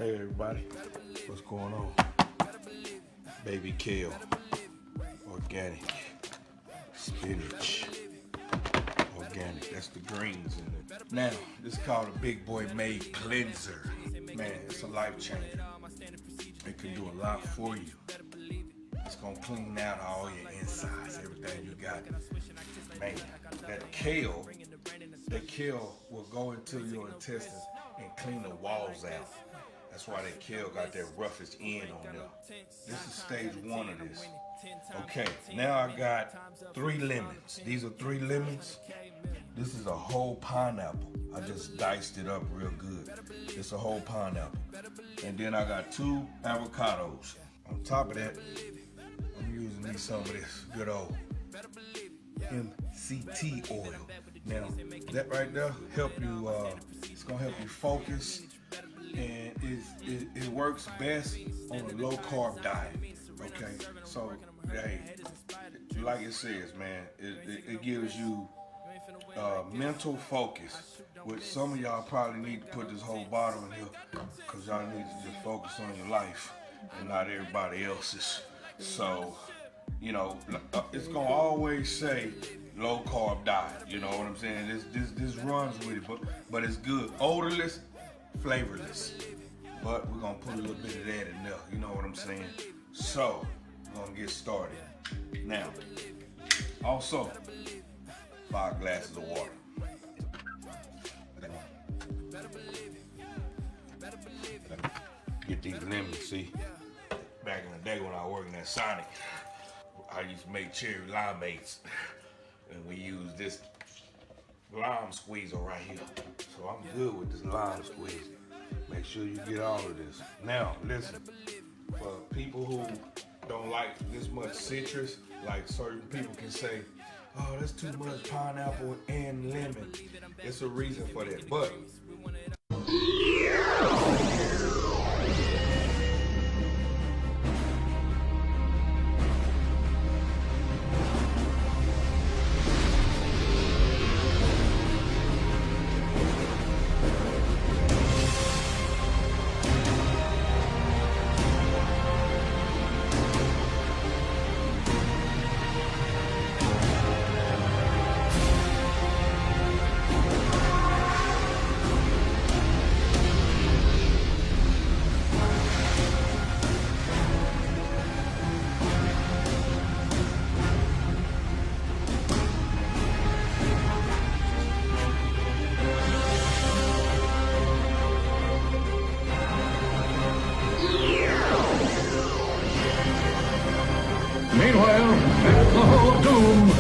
Hey everybody, what's going on? Baby kale, organic, spinach, organic, that's the greens in it. Now, this is called a Big Boy Made Cleanser. Man, it's a life changer. It can do a lot for you. It's gonna clean out all your insides, everything you got. Man, that kale will go into your intestines and clean the walls out. That's why that kale got that roughest end on there. This is stage 1 of this. Okay, now I got 3 lemons. These are 3 lemons. This is a whole pineapple. I just diced it up real good. It's a whole pineapple. And then I got 2 avocados. On top of that, I'm using me some of this good old MCT oil. Now, that right there help you, it's gonna help you focus, and it works best on a low carb diet. Okay, so hey, like it says, man, it gives you mental focus, which some of y'all probably need to put this whole bottle in here, because y'all need to just focus on your life and not everybody else's. So, you know, it's gonna always say low carb diet. You know what I'm saying? This runs with it, but it's good. Odorless, flavorless. But we're gonna put a little bit of that in there. You know what I'm saying? So we're gonna get started. Now, also 5 glasses of water. Get these lemons. See, back in the day when I was working at Sonic, I used to make cherry limeades, and we use this lime squeezer right here. So I'm good with this lime squeeze. Make sure you get all of this. Now, listen, for people who don't like this much citrus, like certain people can say, oh, that's too much pineapple and lemon. It's a reason for that. But meanwhile, at the Hall of Doom.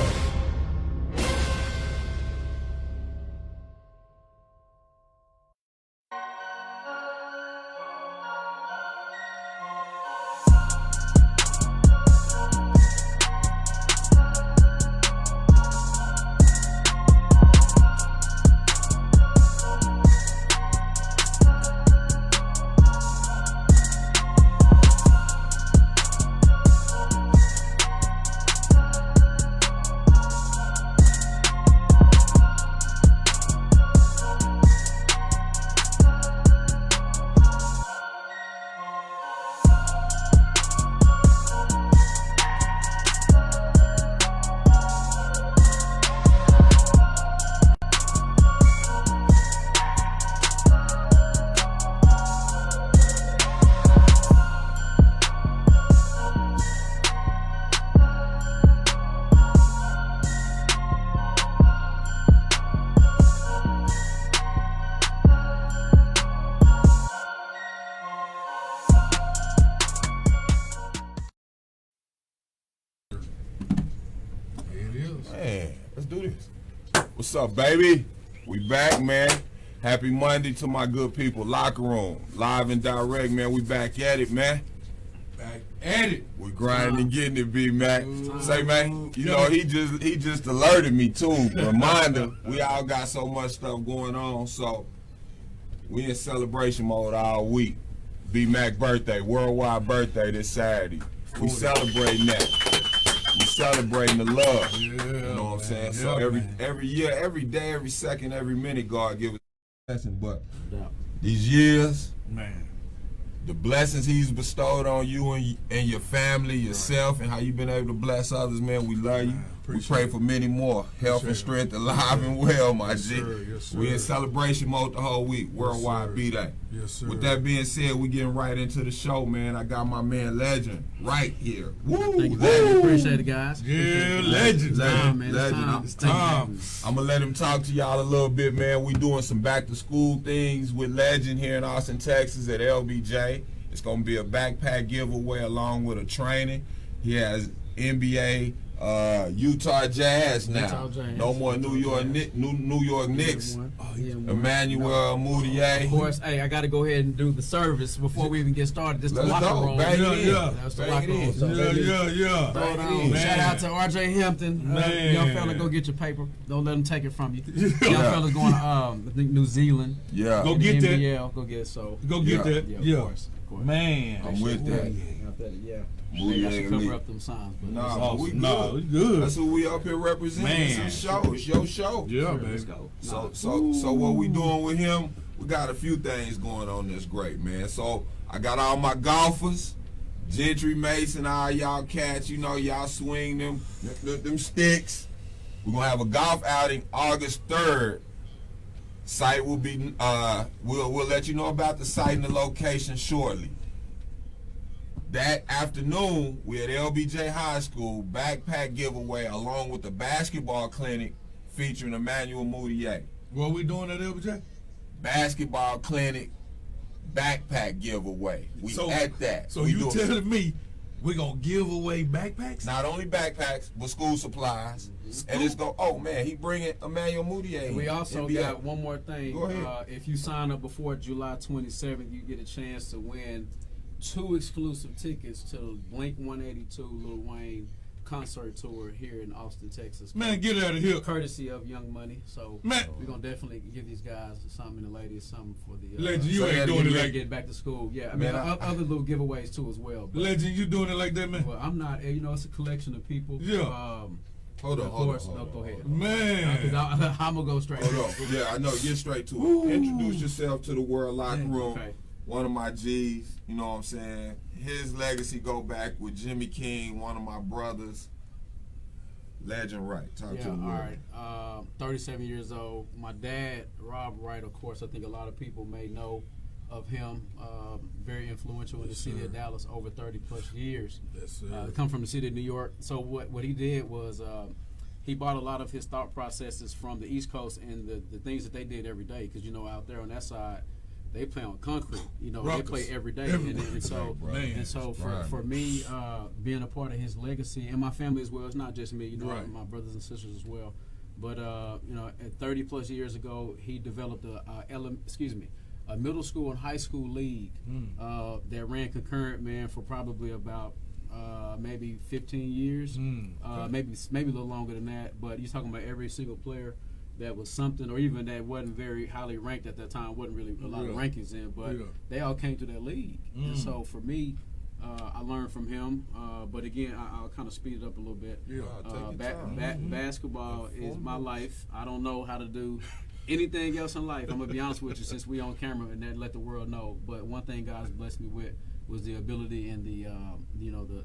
Man, let's do this. What's up, baby? We back, man. Happy Monday to my good people. Locker room, live and direct, man. We back at it, man. Back at it. We grinding and getting it, B-Mac. Say, man, you know, he just alerted me, too. Reminder, we all got so much stuff going on, so we in celebration mode all week. B-Mac birthday, worldwide birthday this Saturday. We celebrating that. We celebrating the love. Yeah, you know what I'm saying? Yeah, So man. every year, every day, every second, every minute, God give us a blessing. But these years, Man. the blessings he's bestowed on you and your family, yourself, and how you've been able to bless others, man. We love you. We pray for many more. Health and strength, alive and well, my G. Yes, sir. We in celebration mode the whole week. Worldwide B-Day. Yes, sir. With that being said, we getting right into the show, man. I got my man Lejon Wright here. Woo! Thank you, man. Appreciate it, guys. Yeah, legend. Time, man. Legend. It's time. I'm gonna let him talk to y'all a little bit, man. We doing some back to school things with Legend here in Austin, Texas at LBJ. It's gonna be a backpack giveaway along with a training. He has NBA, Utah Jazz now. Utah Jazz. No more New York Knicks. Oh, yeah, Emmanuel Mudiay. Of course, hey, I got to go ahead and do the service before we even get started. This the Let's locker go. room. Bang it in. Yeah. That's the Bang locker it in. room. So Yeah. throw it on. Man. Shout out to RJ Hampton. Man. Young fella, go get your paper. Don't let him take it from you. Yeah. Young fella's going to, I think, New Zealand. Yeah. Go And get that. NBL. Go get it. So, Go get Yeah. that. yeah, Yeah. of course. Man. I'm with that. Yeah. Mudiay Maybe I should cover elite. up them signs. But Nah, Awesome. we good. Nah, we good. That's what we up here representing. Man. It's your show. It's your show. Yeah, sure, baby. let's go. So what we doing with him? We got a few things going on that's great, man. So I got all my golfers, Gentry Mason, all y'all cats. You know, y'all swing them sticks. We're gonna have a golf outing August 3rd. Site will be we'll let you know about the site and the location shortly. That afternoon, we at LBJ High School, backpack giveaway along with the basketball clinic featuring Emmanuel Mudiay. What we doing at LBJ? Basketball clinic, backpack giveaway. We at that. So we you telling me we gonna give away backpacks? not only backpacks, but school supplies. And it's go, oh man, he bringing Emmanuel Mudiay in. We also NBA. got one more thing. Go ahead. If you sign up before July 27th, you get a chance to win 2 exclusive tickets to Blink 182 Lil Wayne concert tour here in Austin, Texas. Man, get out of here. Courtesy of Young Money. So Man. we're gonna definitely give these guys something and the ladies something for the Legend, you So ain't that doing it you like get back to school. Yeah, I mean Man, other little giveaways too as well. But, Legend, you doing it like that, man? well, I'm not. You know, it's a collection of people. Yeah. Hold on, Of hold on, course, hold on, go hold ahead. on. Man. I'm gonna go straight. Hold on. Yeah, I know. Get straight to it. Introduce yourself to the world locker room. Okay. One of my G's, you know what I'm saying? His legacy go back with Jimmy King, one of my brothers. Lejon Wright. Talk Yeah, to all the world. right. 37 years old. My dad, Rob Wright, of course, I think a lot of people may know of him. Very influential in the city of Dallas over 30 plus years. Yes, sir. Come from the city of New York. So what he did was he bought a lot of his thought processes from the East Coast and the things that they did every day. Because, you know, out there on that side, they play on concrete. You know, Ruckus. they play every day. Everywhere. And so, Man, and so right. for me, being a part of his legacy and my family as well, it's not just me, you know, Right. my brothers and sisters as well. But, you know, at 30 plus years ago, he developed a middle school and high school league that ran concurrent, man, for probably about maybe 15 years, maybe a little longer than that. But you're talking about every single player that was something, or even that wasn't very highly ranked at that time, wasn't really a lot of rankings in, but they all came to that league. And so for me, I learned from him. But again, I'll kind of speed it up a little bit. Yeah. Take your time. Basketball is my life. I don't know how to do anything else in life. I'm gonna be honest with you, since we on camera and that let the world know. But one thing God's blessed me with was the ability and the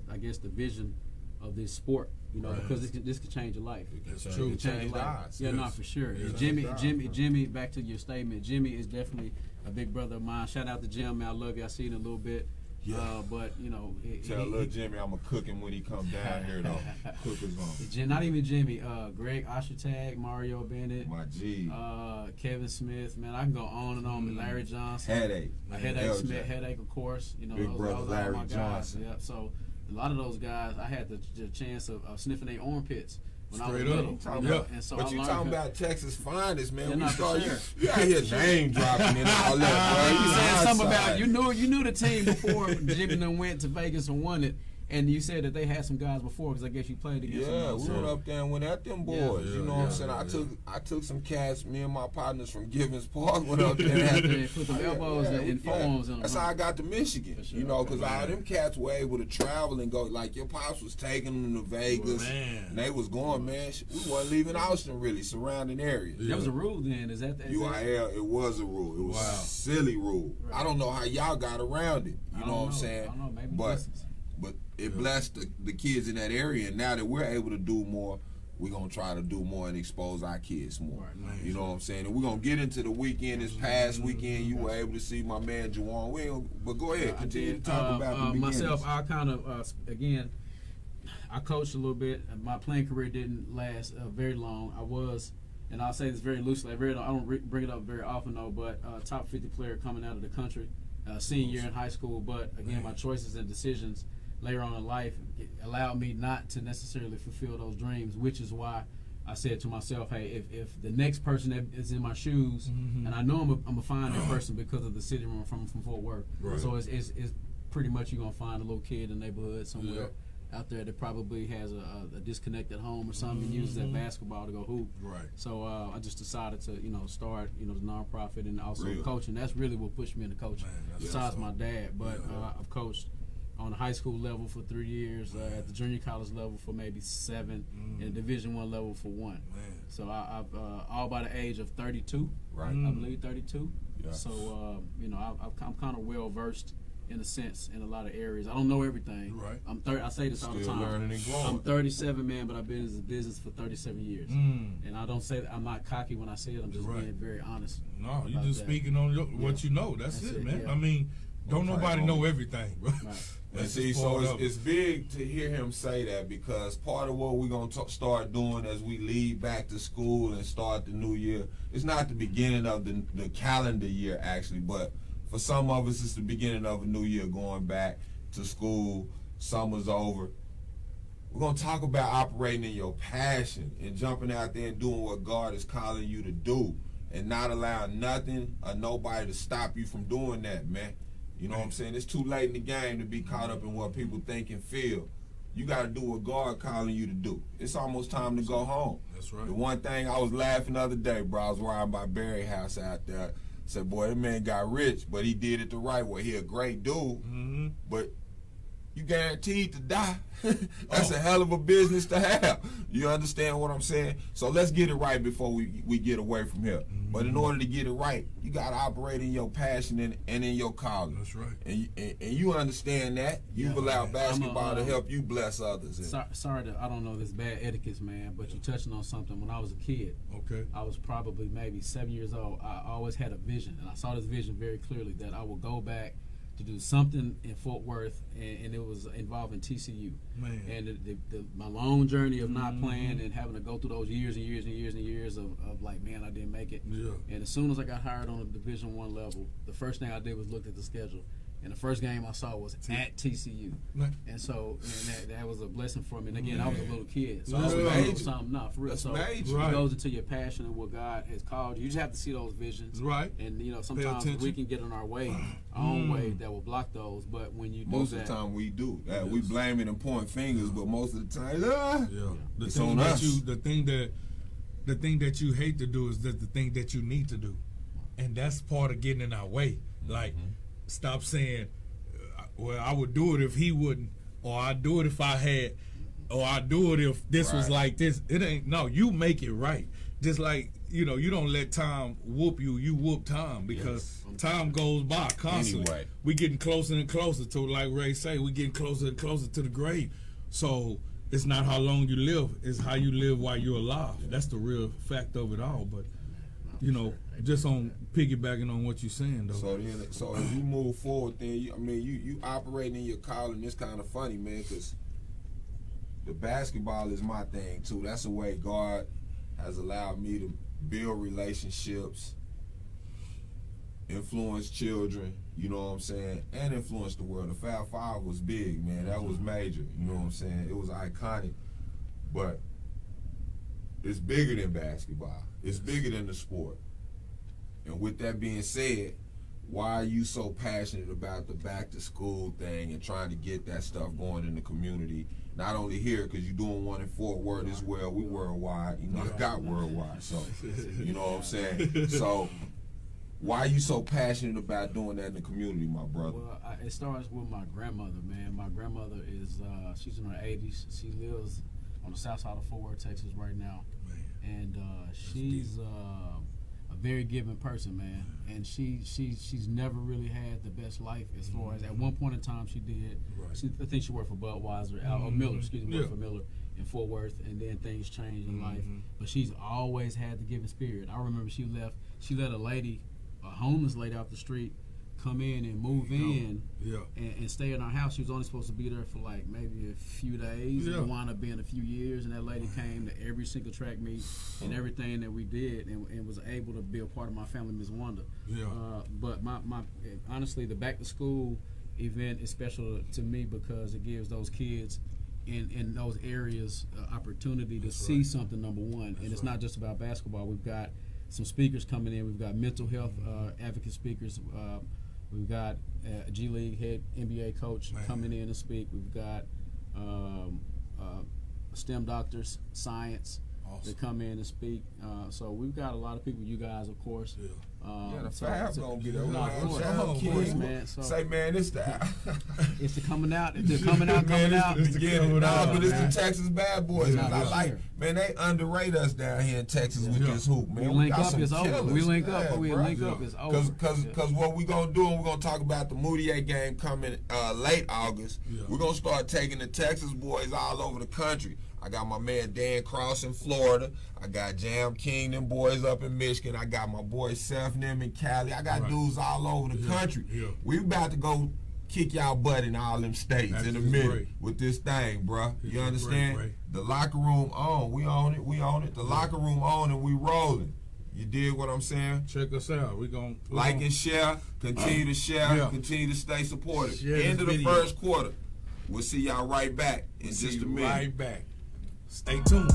I guess the vision of this sport. You know, because this could change your life. That's It true. could change Change your life. lives. Yeah, Yes. no, for sure. Yes. Jimmy. Back to your statement. Jimmy is definitely a big brother of mine. Shout out to Jim, man. I love you. I see you in a little bit. Yeah. But you know, Tell little Jimmy I'm going to cook him when he come down here, though. Cook his on. Not even Jimmy. Greg Oshertag, Mario Bennett, My G. Kevin Smith. Man, I can go on and on. Larry Johnson. Headache. Headache LJ. Smith. Headache, of course. You know, Big those brother are all Larry my guys. Johnson. Yeah. So a lot of those guys, I had the chance of sniffing their armpits when I was Straight up. little. Talking You know, about- and so but I you learned talking how- about Texas finest, man. Yeah, We not for start sure. you out here name dropping and all that, bro. You said something Outside. about you knew the team before Jimmy done went to Vegas and won it, And you said that they had some guys before, because I guess you played against Yeah, them. we went up there and went at them boys. Yeah, you know what I'm saying? I took some cats. Me and my partners from Givens Park went up there and had them. Put them elbows and forearms on That's them. how I got to Michigan. Sure. You know, because all them cats were able to travel and go. Like your pops was taking them to Vegas, Man. and they was going. Man, we wasn't leaving Austin really, surrounding areas. That was a rule then. Is that? UIL, it was a rule. It was a silly rule. Right. I don't know how y'all got around it. You know what I'm saying? I don't know. Maybe But distance. but it blessed the kids in that area, and now that we're able to do more, we're gonna try to do more and expose our kids more. Right. You know what I'm saying? And we're gonna get into the weekend. This past weekend, you were able to see my man Juwan. But go ahead, continue to talk about the beginnings. Myself, I kind of again, I coached a little bit. My playing career didn't last very long. I was, and I'll say this very loosely. I don't bring it up very often though, but top 50 player coming out of the country, senior year in high school. But again, my choices and decisions later on in life allowed me not to necessarily fulfill those dreams, which is why I said to myself, hey, if the next person that is in my shoes, and I know I'm a find that person because of the city I'm from Fort Worth. Right. So it's pretty much you're going to find a little kid in the neighborhood somewhere out there that probably has a disconnected home or something and uses that basketball to go hoop. Right. So I just decided to, start, the nonprofit and also Real. coaching. That's really what pushed me into coaching, Man, that's besides awesome. my dad. But Yeah. I've coached on the high school level for 3 years, at the junior college level for maybe 7, and the Division I level for 1. Man. So I've all by the age of 32, Right. I believe 32. Yeah. So I'm kind of well versed in a sense in a lot of areas. I don't know everything. Right. I say this all the Still time. learning and growing. I'm 37, man, but I've been in this business for 37 years. And I don't say that I'm not cocky when I say it. I'm just Right. being very honest. No, you about just that. speaking on what you know. That's it, man. yeah. I mean, don't Okay, nobody homie. know everything, bro. Right. And That's see, just so part of it. it's big to hear him say that, because part of what we're going to start doing as we lead back to school and start the new year, it's not the beginning of the calendar year actually, but for some of us it's the beginning of a new year, going back to school, summer's over. We're going to talk about operating in your passion and jumping out there and doing what God is calling you to do, and not allowing nothing or nobody to stop you from doing that, man. You know what I'm saying? It's too late in the game to be caught up in what people think and feel. You got to do what God calling you to do. It's almost time to go home. That's right. The one thing I was laughing the other day, bro, I was riding by Barry House out there. Said, boy, that man got rich, but he did it the right way. He a great dude, but you guaranteed to die. That's a hell of a business to have. You understand what I'm saying? So let's get it right before we get away from here. But in order to get it right, you got to operate in your passion and in your calling. That's right. And you understand that. You've allowed basketball to I'm a, help you bless others. And Sorry that I don't know this bad etiquette, man, but you're touching on something. When I was a kid, Okay. I was probably maybe 7 years old. I always had a vision, and I saw this vision very clearly that I would go back to do something in Fort Worth, and it was involving TCU. Man. And my long journey of not playing and having to go through those years and years and years and years of like, man, I didn't make it. Yeah. And as soon as I got hired on a Division I level, the first thing I did was look at the schedule. And the first game I saw was at TCU. Man. And so that was a blessing for me. And again, I was a little kid. So I That's was going to do major. something, no, for real. That's So major. Right. it goes into your passion and what God has called you. You just have to see those visions. Right. And, sometimes attention. we can get in our way, our own way that will block those. But when you do most that, of the time we do. We blame it and point fingers, but most of the time, Yeah. The It's thing on that us. the thing that you hate to do is the thing that you need to do, and that's part of getting in our way. Like, stop saying, "Well, I would do it if he wouldn't," or "I'd do it if I had," or "I'd do it if this was Right. like this." It ain't. No, you make it right. Just like you don't let time whoop you. You whoop time, because time goes by constantly. Anyway. We getting closer and closer to, like Ray say, we getting closer and closer to the grave. So it's not how long you live, it's how you live while you're alive. That's the real fact of it all. But just on piggybacking on what you're saying though. So as you move forward, then you operating in your calling. It's kind of funny, man, because the basketball is my thing too. That's the way God has allowed me to build relationships, influence children, you know what I'm saying, and influence the world. The Fab Five was big, man. That was major, you know what I'm saying. It was iconic, but it's bigger than basketball. It's bigger than the sport. And with that being said, why are you so passionate about the back to school thing and trying to get that stuff going in the community? Not only here, because you're doing one in Fort Worth as well. We worldwide, you know, I got worldwide, so you know what I'm saying. So, why are you so passionate about doing that in the community, my brother? Well, it starts with my grandmother, man. My grandmother is she's in her 80s. She lives on the south side of Fort Worth, Texas, right now, and she's a very giving person, man. And she's never really had the best life as far as at one point in time she did. I think she worked for Budweiser, or Miller, excuse me, worked for Miller in Fort Worth, and then things changed in life. But she's always had the giving spirit. I remember she let a lady, a homeless lady off the street, come in and move in and stay in our house. She was only supposed to be there for like maybe a few days. It wound up being a few years, and that lady came to every single track meet and everything that we did, and was able to be a part of my family, Ms. Wanda. But my honestly, the back to school event is special to me because it gives those kids in those areas opportunity to see something, number one. And it's not just about basketball. We've got some speakers coming in. We've got mental health advocate speakers. We've got a G League head NBA coach coming in to speak. We've got STEM doctors, science, that come in and speak. So we've got a lot of people. You guys, of course. The Fab's gonna be there. Of course, man. So say, man, it's the it's the coming out. They're coming out. Coming out. It's the Texas Bad Boys. Yeah, I like, man, they underrate us down here in Texas with this hoop, man. We link got up, some it's over. killers. We link up, Yeah, we bro. link up, it's over. Cause what we gonna do, and we're gonna talk about the Moutier game coming late August. We're gonna start taking the Texas boys all over the country. I got my man Dan Cross in Florida. I got Jam King, them boys up in Michigan. I got my boy Seth Nim in Cali. I got dudes all over the country. We about to go kick y'all butt in all them states in a minute with this thing, bruh. You understand? The locker room on. We own it. We own it. The locker room on, and we rolling. You dig what I'm saying? Check us out. We gonna like and share. Continue to share. Continue to stay supportive. End of the first quarter. We'll see y'all right back in just a minute. Right back. Stay tuned.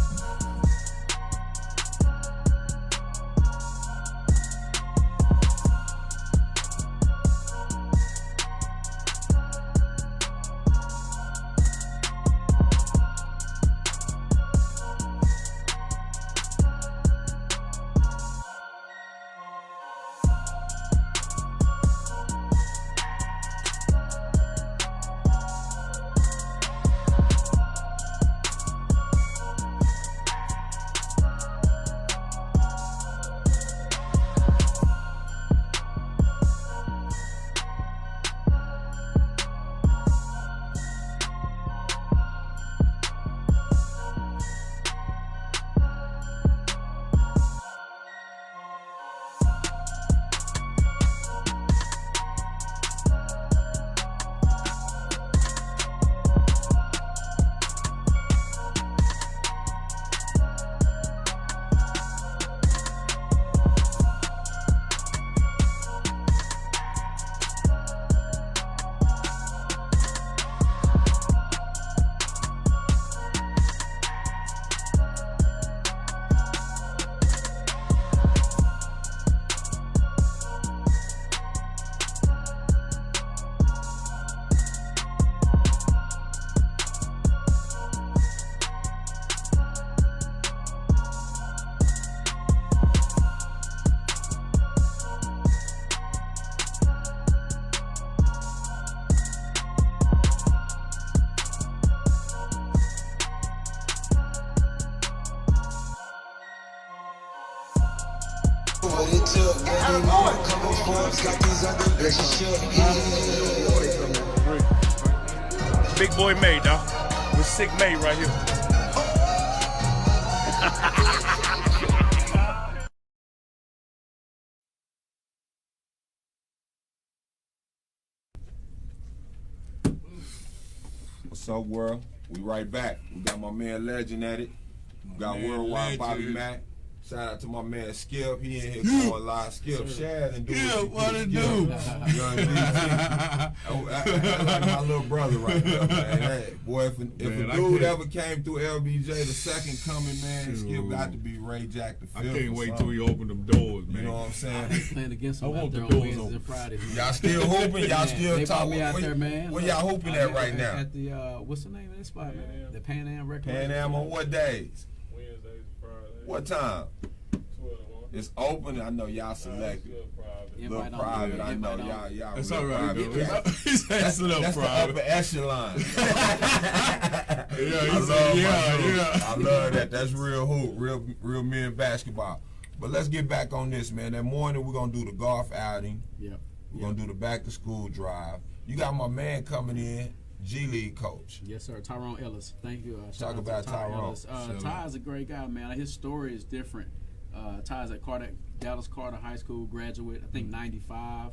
Big boy May, dog. With Sick May right here. What's up, world? We right back. We got my man Legend at it. We got Worldwide Bobby Legend. Mack. Shout out to my man Skip. He in here going live. Skip, Shad, and do what it do? Young DT. I like my little brother right now, man. Hey, boy, if a dude ever came through LBJ, the second coming, man, Skip got to be Ray Jack the fifth. I can't wait till he open them doors, man. You know what I'm saying? I hate playing against them I out want there the on doors Wednesdays open. and Fridays. Man. Y'all still hooping? Y'all still They brought talking? me out there, man. Where y'all hooping at right now? At the what's the name of that spot, man? The Pan Am Record. Pan Am on what days? Wednesdays, Fridays. What time? 12 to 1. It's open. I know y'all selected. Little Invite private. I know Invite on. y'all. That's real all right. private. He's That's a little the private. upper echelon. Yeah, I love yeah. I love that. That's real hoop, real men basketball. But let's get back on this, man. That morning we're gonna do the golf outing. Yep. We're gonna do the back to school drive. You got my man coming in, G League coach. Yes, sir. Tyrone Ellis. Thank you. Talk Shout out to about Tyrone. Ellis. Ty's a great guy, man. His story is different. Ty's at Dallas Carter High School graduate, I think 95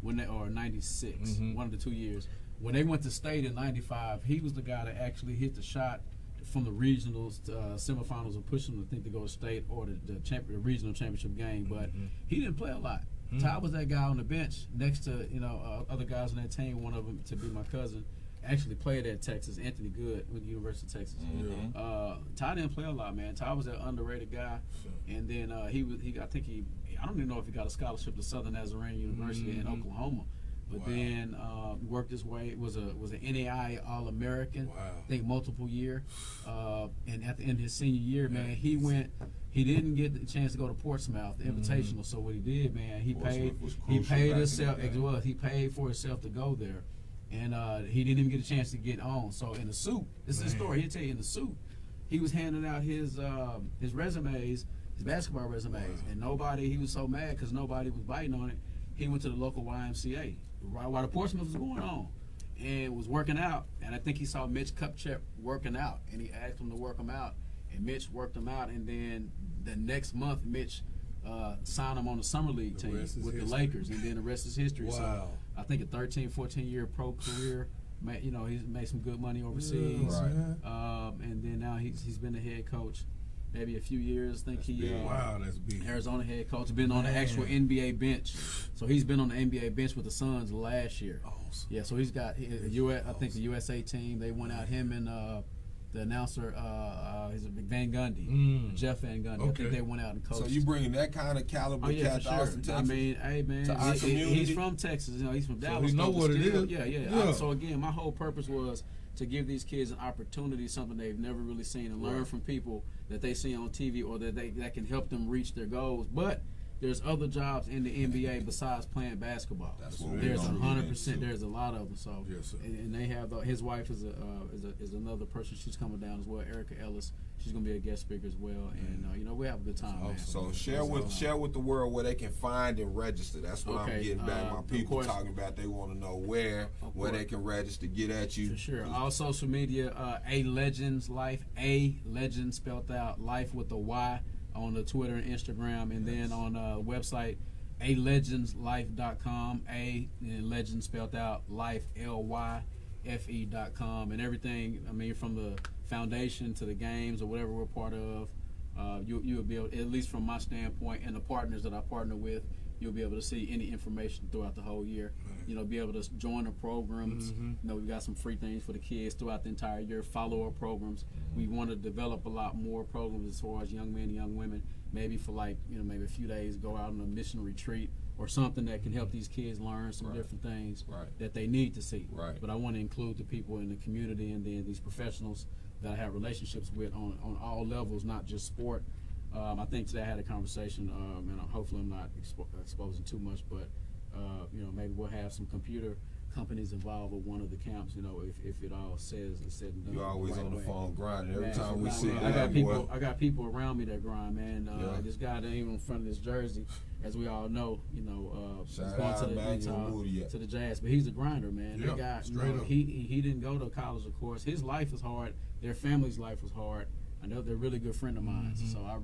or 96, one of the 2 years. When they went to state in 95, he was the guy that actually hit the shot from the regionals to semifinals and pushed them to think to go to state or the regional championship game. But he didn't play a lot. Ty was that guy on the bench next to other guys on that team. One of them to be my cousin. Actually played at Texas, Anthony Good with the University of Texas. Ty didn't play a lot, man. Ty was that underrated guy, and then I don't even know if he got a scholarship to Southern Nazarene University in Oklahoma, but then worked his way. Was an NAIA All-American. Wow. I think multiple year, and at the end of his senior year, man, he went. He didn't get the chance to go to Portsmouth, the Invitational. So what he did, man, he paid himself. He paid for himself to go there. And he didn't even get a chance to get on. So in the suit, this is the story. He'll tell you in the suit, he was handing out his resumes, his basketball resumes, and he was so mad because nobody was biting on it. He went to the local YMCA while the Portsmouth was going on and was working out. And I think he saw Mitch Kupchak working out, and he asked him to work him out. And Mitch worked him out, and then the next month, Mitch signed him on the summer league team with the Lakers, and then the rest is history. Wow. So I think a 13, 14-year pro career. He's made some good money overseas, and then now he's been the head coach maybe a few years. I think that's big. Arizona head coach, been on the actual NBA bench. So he's been on the NBA bench with the Suns last year. Awesome. Yeah, so he's got I think the USA team. They went out him and the announcer, he's Van Gundy, Jeff Van Gundy. Okay. I think they went out and coached. So you bringing that kind of caliber cat to Austin, Texas? I mean, hey man, to our community? he's from Texas. He's from Dallas. he know what it is. Yeah. So again, my whole purpose was to give these kids an opportunity, something they've never really seen, and learn from people that they see on TV or that can help them reach their goals. But there's other jobs in the NBA besides playing basketball. That's what There's we're gonna 100%. There's a lot of them. So, Yes, sir. and they have his wife is another person. She's coming down as well. Erica Ellis. She's gonna be a guest speaker as well. And we have a good time, man. So share with the world where they can find and register. That's what I'm getting back. My people talking about they want to know where they can register, get at you. For sure. All social media, A Legends Life, A Legend spelled out, Life with a Y on the Twitter and Instagram, and then on website alegendslife.com, A and Legend spelled out, Life LYFE.com, and everything. I mean, from the foundation to the games or whatever we're part of, you'll be able, at least from my standpoint, and the partners that I partner with, you'll be able to see any information throughout the whole year. Be able to join the programs. We've got some free things for the kids throughout the entire year. Follow our programs. We want to develop a lot more programs as far as young men and young women. Maybe for maybe a few days, go out on a mission retreat or something that can help these kids learn some different things that they need to see. Right. But I want to include the people in the community and then these professionals that I have relationships with on all levels, not just sport. I think today I had a conversation, and hopefully I'm not exposing too much, but maybe we'll have some computer companies involved with one of the camps. If it all is said and done. You're always on the phone grinding. Every time we see I got people around me that grind, man. This guy that ain't in front of this jersey, as we all know, Shout going out to to the Jazz, but he's a grinder, man. Yeah, That guy, straight up. he didn't go to college, of course. His life was hard. Their family's life was hard. I know they're a really good friend of mine. So I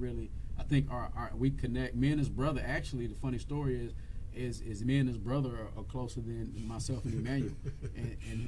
think we connect. Me and his brother. Actually, the funny story is me and his brother are closer than myself and Emmanuel.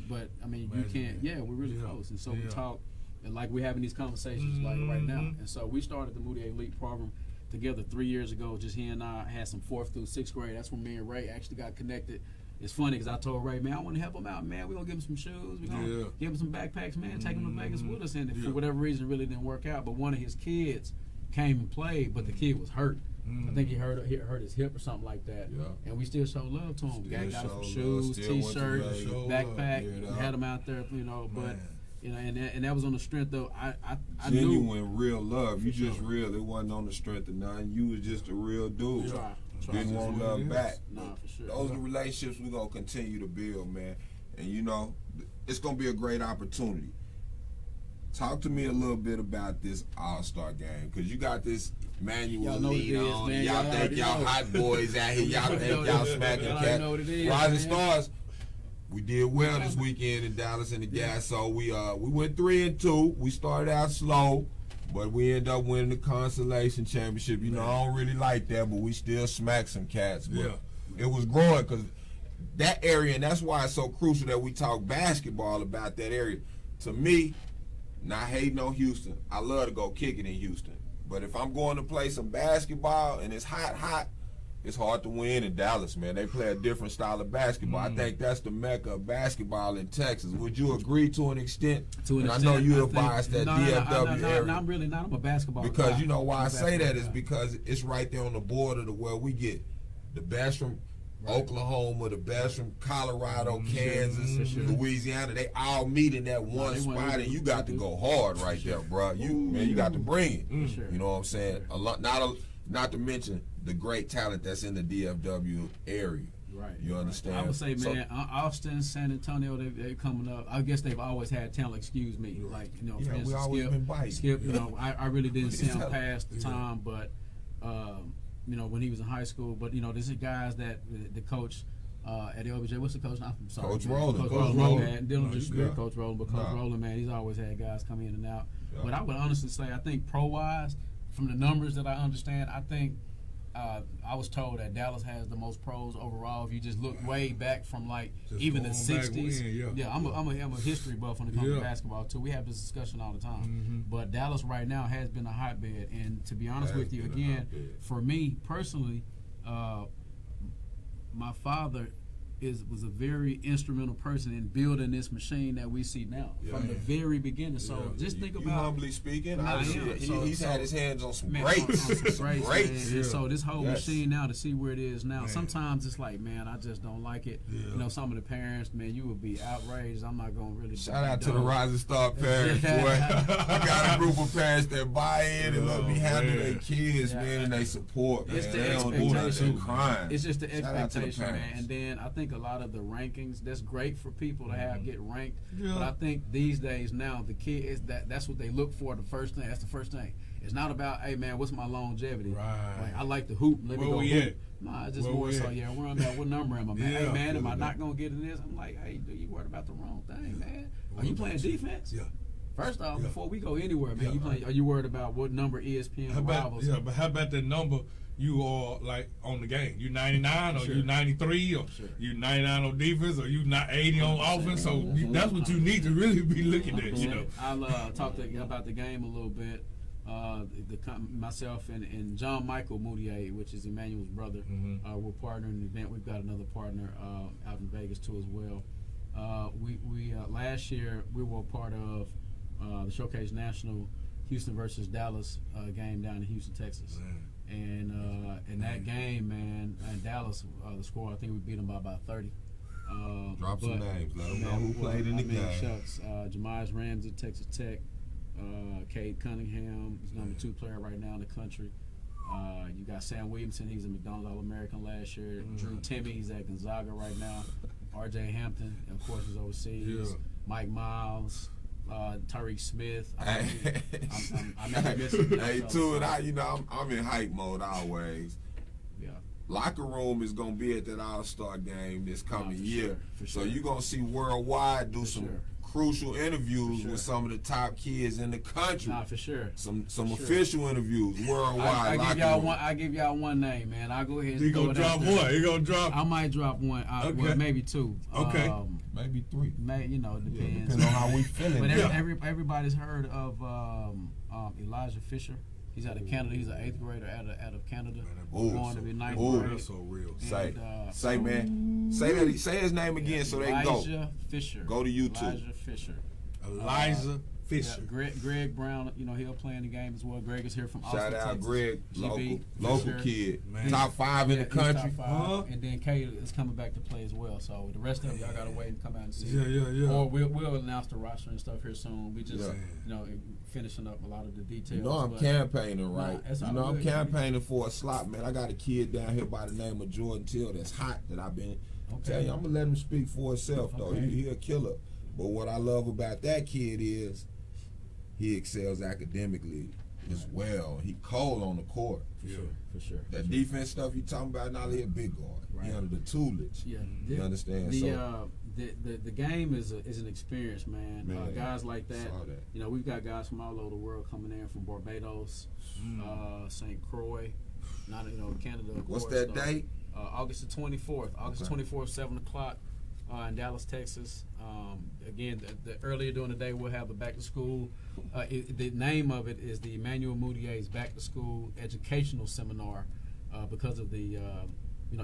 But I mean, you can't. Yeah, we're really close. And so we talk, and like we're having these conversations like right now. And so we started the Moody Elite program together 3 years ago. Just he and I had some 4th through 6th grade. That's when me and Ray actually got connected. It's funny because I told Ray, man, I want to help him out, man. We're going to give him some shoes. We're going to give him some backpacks, man. Take him to Vegas with us. And for whatever reason, it really didn't work out. But one of his kids came and played, but the kid was hurt. I think he hurt his hip or something like that. Yeah. And we still showed love to him. Got him some shoes, T-shirt, backpack. We had him out there, you know. But you know, and that was on the strength of I genuine, real love. You just real. It wasn't on the strength of nothing. You was just a real dude. Didn't want nothing back. Nah, for sure. Those are the relationships we're gonna continue to build, man. And you know, it's gonna be a great opportunity. Talk to me a little bit about this All-Star game, because you got this manual lead on. Man. Y'all think y'all hot boys out here. Y'all think y'all smacking cat. Rising Stars. We did well this weekend in Dallas in the gas. So we went 3-2. We started out slow, but we ended up winning the consolation championship. You know, I don't really like that, but we still smacked some cats. But it was growing because that area, and that's why it's so crucial that we talk basketball about that area. To me, not hating on Houston, I love to go kick it in Houston. But if I'm going to play some basketball and it's hot, it's hard to win in Dallas, man. They play a different style of basketball. I think that's the mecca of basketball in Texas. Would you agree to an extent? I know you're biased that DFW area. No, I'm really not. I'm a basketball because guy. You know why I say that is because it's right there on the border to where we get the best from Oklahoma, the best from Colorado, Kansas, Louisiana. They all meet in that one spot, and you got to go hard right there, bro. You got to bring it. You know what I'm saying? A lot, not to mention the great talent that's in the DFW area. Right. You understand? I would say, man, Austin, San Antonio, they coming up. I guess they've always had talent. Excuse me, like for instance, we always been biting. Skip. You know, I really didn't see him past the time, but you know, when he was in high school. But you know, this is guys that the coach at the OBJ. What's the coach now? I'm sorry, Coach Rowland. Coach Rowland, man. Didn't disrespect Coach Rowland, but Coach Rowland, man, he's always had guys come in and out. But I would honestly say, I think pro-wise, from the numbers that I understand, I think I was told that Dallas has the most pros overall. If you just look way back from like just even the '60s, I'm a history buff when it comes to basketball too. We have this discussion all the time. But Dallas right now has been a hotbed, and to be honest with you, again, for me personally, my father was a very instrumental person in building this machine that we see now from the very beginning. So just think about. Humbly speaking, he's had his hands on some greats. Greats. And so this whole machine now, to see where it is now, sometimes it's like, man, I just don't like it. You know, some of the parents, man, you would be outraged. I'm not gonna really. Shout out to the Rising Star parents, boy. I got a group of parents that buy in and let me handle their kids, man, and they support. Man. It's the they don't do nothing crying. It's just the expectation, man. And then I think a lot of the rankings, that's great for people to get ranked. But I think these days now, the kids, that's what they look for. The first thing, that's the first thing. It's not about, hey man, what's my longevity? Like, I like to hoop. Let me go hoop. Nah, it's just more so, where I'm at, what number am I, man? Hey man, am I not gonna get in this? I'm like, hey, dude, you worried about the wrong thing, man. Are you playing defense? First off, before we go anywhere, man, are you worried about what number ESPN rivals? But how about that number you are like on the game? You 99 or you 93 or you 99 on defense or you not 80 on offense? So that's what you need to really be looking at. You know, I'll talk about the game a little bit. Myself and John Michael Moutier, which is Emmanuel's brother, we're partnering in the event. We've got another partner out in Vegas too as well. We last year we were a part of the Showcase National Houston versus Dallas game down in Houston, Texas. And in that game, man, in Dallas, the score, I think we beat them by about 30. Drop some names. Let them know who played in the game. Shucks. Jemias Ramsey, Texas Tech. Cade Cunningham, he's number 2 player right now in the country. You got Sam Williamson, he's a McDonald's All-American last year. Drew Timmy, he's at Gonzaga right now. R.J. Hampton, of course, is overseas. Mike Miles. Tariq Smith. I may be missing. Hey, too, and I'm in hype mode always. Locker room is gonna be at that All-Star game this coming year, so you're gonna see Worldwide do some crucial interviews with some of the top kids in the country. Nah, for sure. Some official interviews worldwide. I give y'all one name, man. I'll go ahead and you gonna drop one. You gonna drop? I might drop one. Well, maybe 2. Okay. Maybe 3. It depends. Depends on how we feeling. But everybody's heard of Elijah Fisher. He's out of Canada. He's an 8th grader out of Canada. Ooh. Going to be 9th Ooh. grade. That's so real. Say, And, say, man. Say his name again so they can go. Elijah Fisher. Go to YouTube. Elijah Fisher. Elijah Fisher. Yeah, Greg Brown, he'll play in the game as well. Greg is here from Austin, Shout out Texas. Greg, GB, local Fisher. kid. Man. Top 5 in the He's country. top 5. And then Kay is coming back to play as well. So the rest of y'all gotta wait and come out and see. Yeah. Or we'll announce the roster and stuff here soon. We just finishing up a lot of the details. You know I'm but- campaigning, right? it's all You know I'm good. campaigning for a slot, man. I got a kid down here by the name of Jordan Till that's hot that I've been telling you. I'm gonna let him speak for himself though. Okay. He a killer. But what I love about that kid is he excels academically as well. He cold on the court. For sure. That defense stuff you talking about, now he a big guard. He Right. under the tutelage. Yeah. You understand? The game is an experience, man. Man, Guys like that. saw that. We've got guys from all over the world coming in from Barbados, St. Croix, Canada. Of What's course, that date? August the 24th. August Okay. 24th, 7 o'clock in Dallas, Texas. Again, the earlier during the day we'll have a back to school. The name of it is the Emmanuel Moutier's Back to School Educational Seminar because of the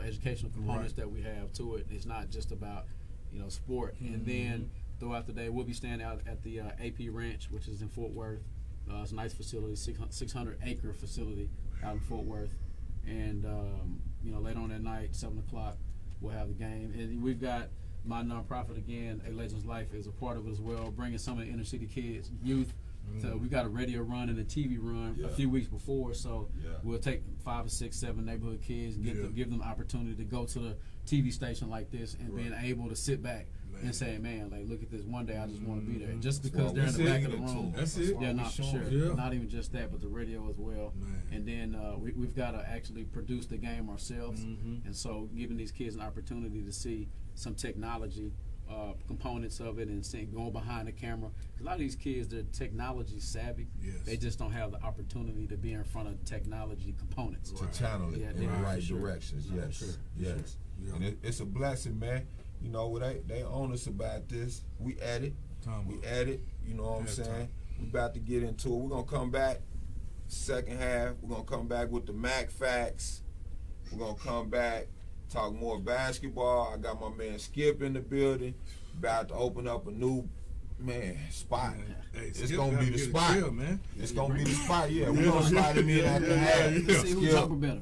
educational components that we have to it. It's not just about sport. And then throughout the day we'll be standing out at the AP Ranch, which is in Fort Worth. It's a nice facility, 600-acre facility out in Fort Worth. And later on that night, 7 o'clock, we'll have the game. And we've got my nonprofit again, A Legend's Life, is a part of it as well, bringing some of the inner city kids, youth. So we got a radio run and a TV run a few weeks before. So we'll take 5 or 6, 7 neighborhood kids and give them opportunity to go to the TV station like this and being able to sit back and say, man, like, look at this. One day I just want to be there. Just because they're in the back of the room. That's it. Yeah, not for sure. Yeah. Not even just that, but the radio as well. Man. And then we've got to actually produce the game ourselves. And so giving these kids an opportunity to see some technology components of it and going behind the camera. 'Cause a lot of these kids, they're technology savvy. Yes. They just don't have the opportunity to be in front of technology components. To channel it in the right directions. No, Yes, for sure. yes. Yeah. And it's a blessing, man. They own us about this. We at it. We at it. You know what I'm saying? We about to get into it. We're gonna come back second half. We're gonna come back with the Mac facts. We're gonna come back, talk more basketball. I got my man Skip in the building. About to open up a new spot. Hey, It's Skip gonna gotta be the get a spot. chill, man. It's gonna be the spot. Yeah, we're gonna slide him in after half. See who's talking better.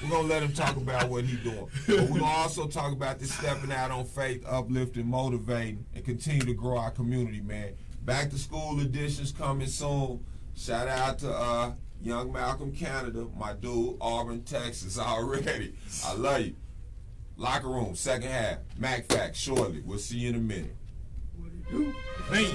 We're gonna let him talk about what he's doing. But we're gonna also talk about this stepping out on faith, uplifting, motivating, and continue to grow our community, man. Back to school editions coming soon. Shout out to Young Malcolm Canada, my dude, Auburn, Texas already. I love you. Locker room, second half. Mac Facts, shortly. We'll see you in a minute. Man.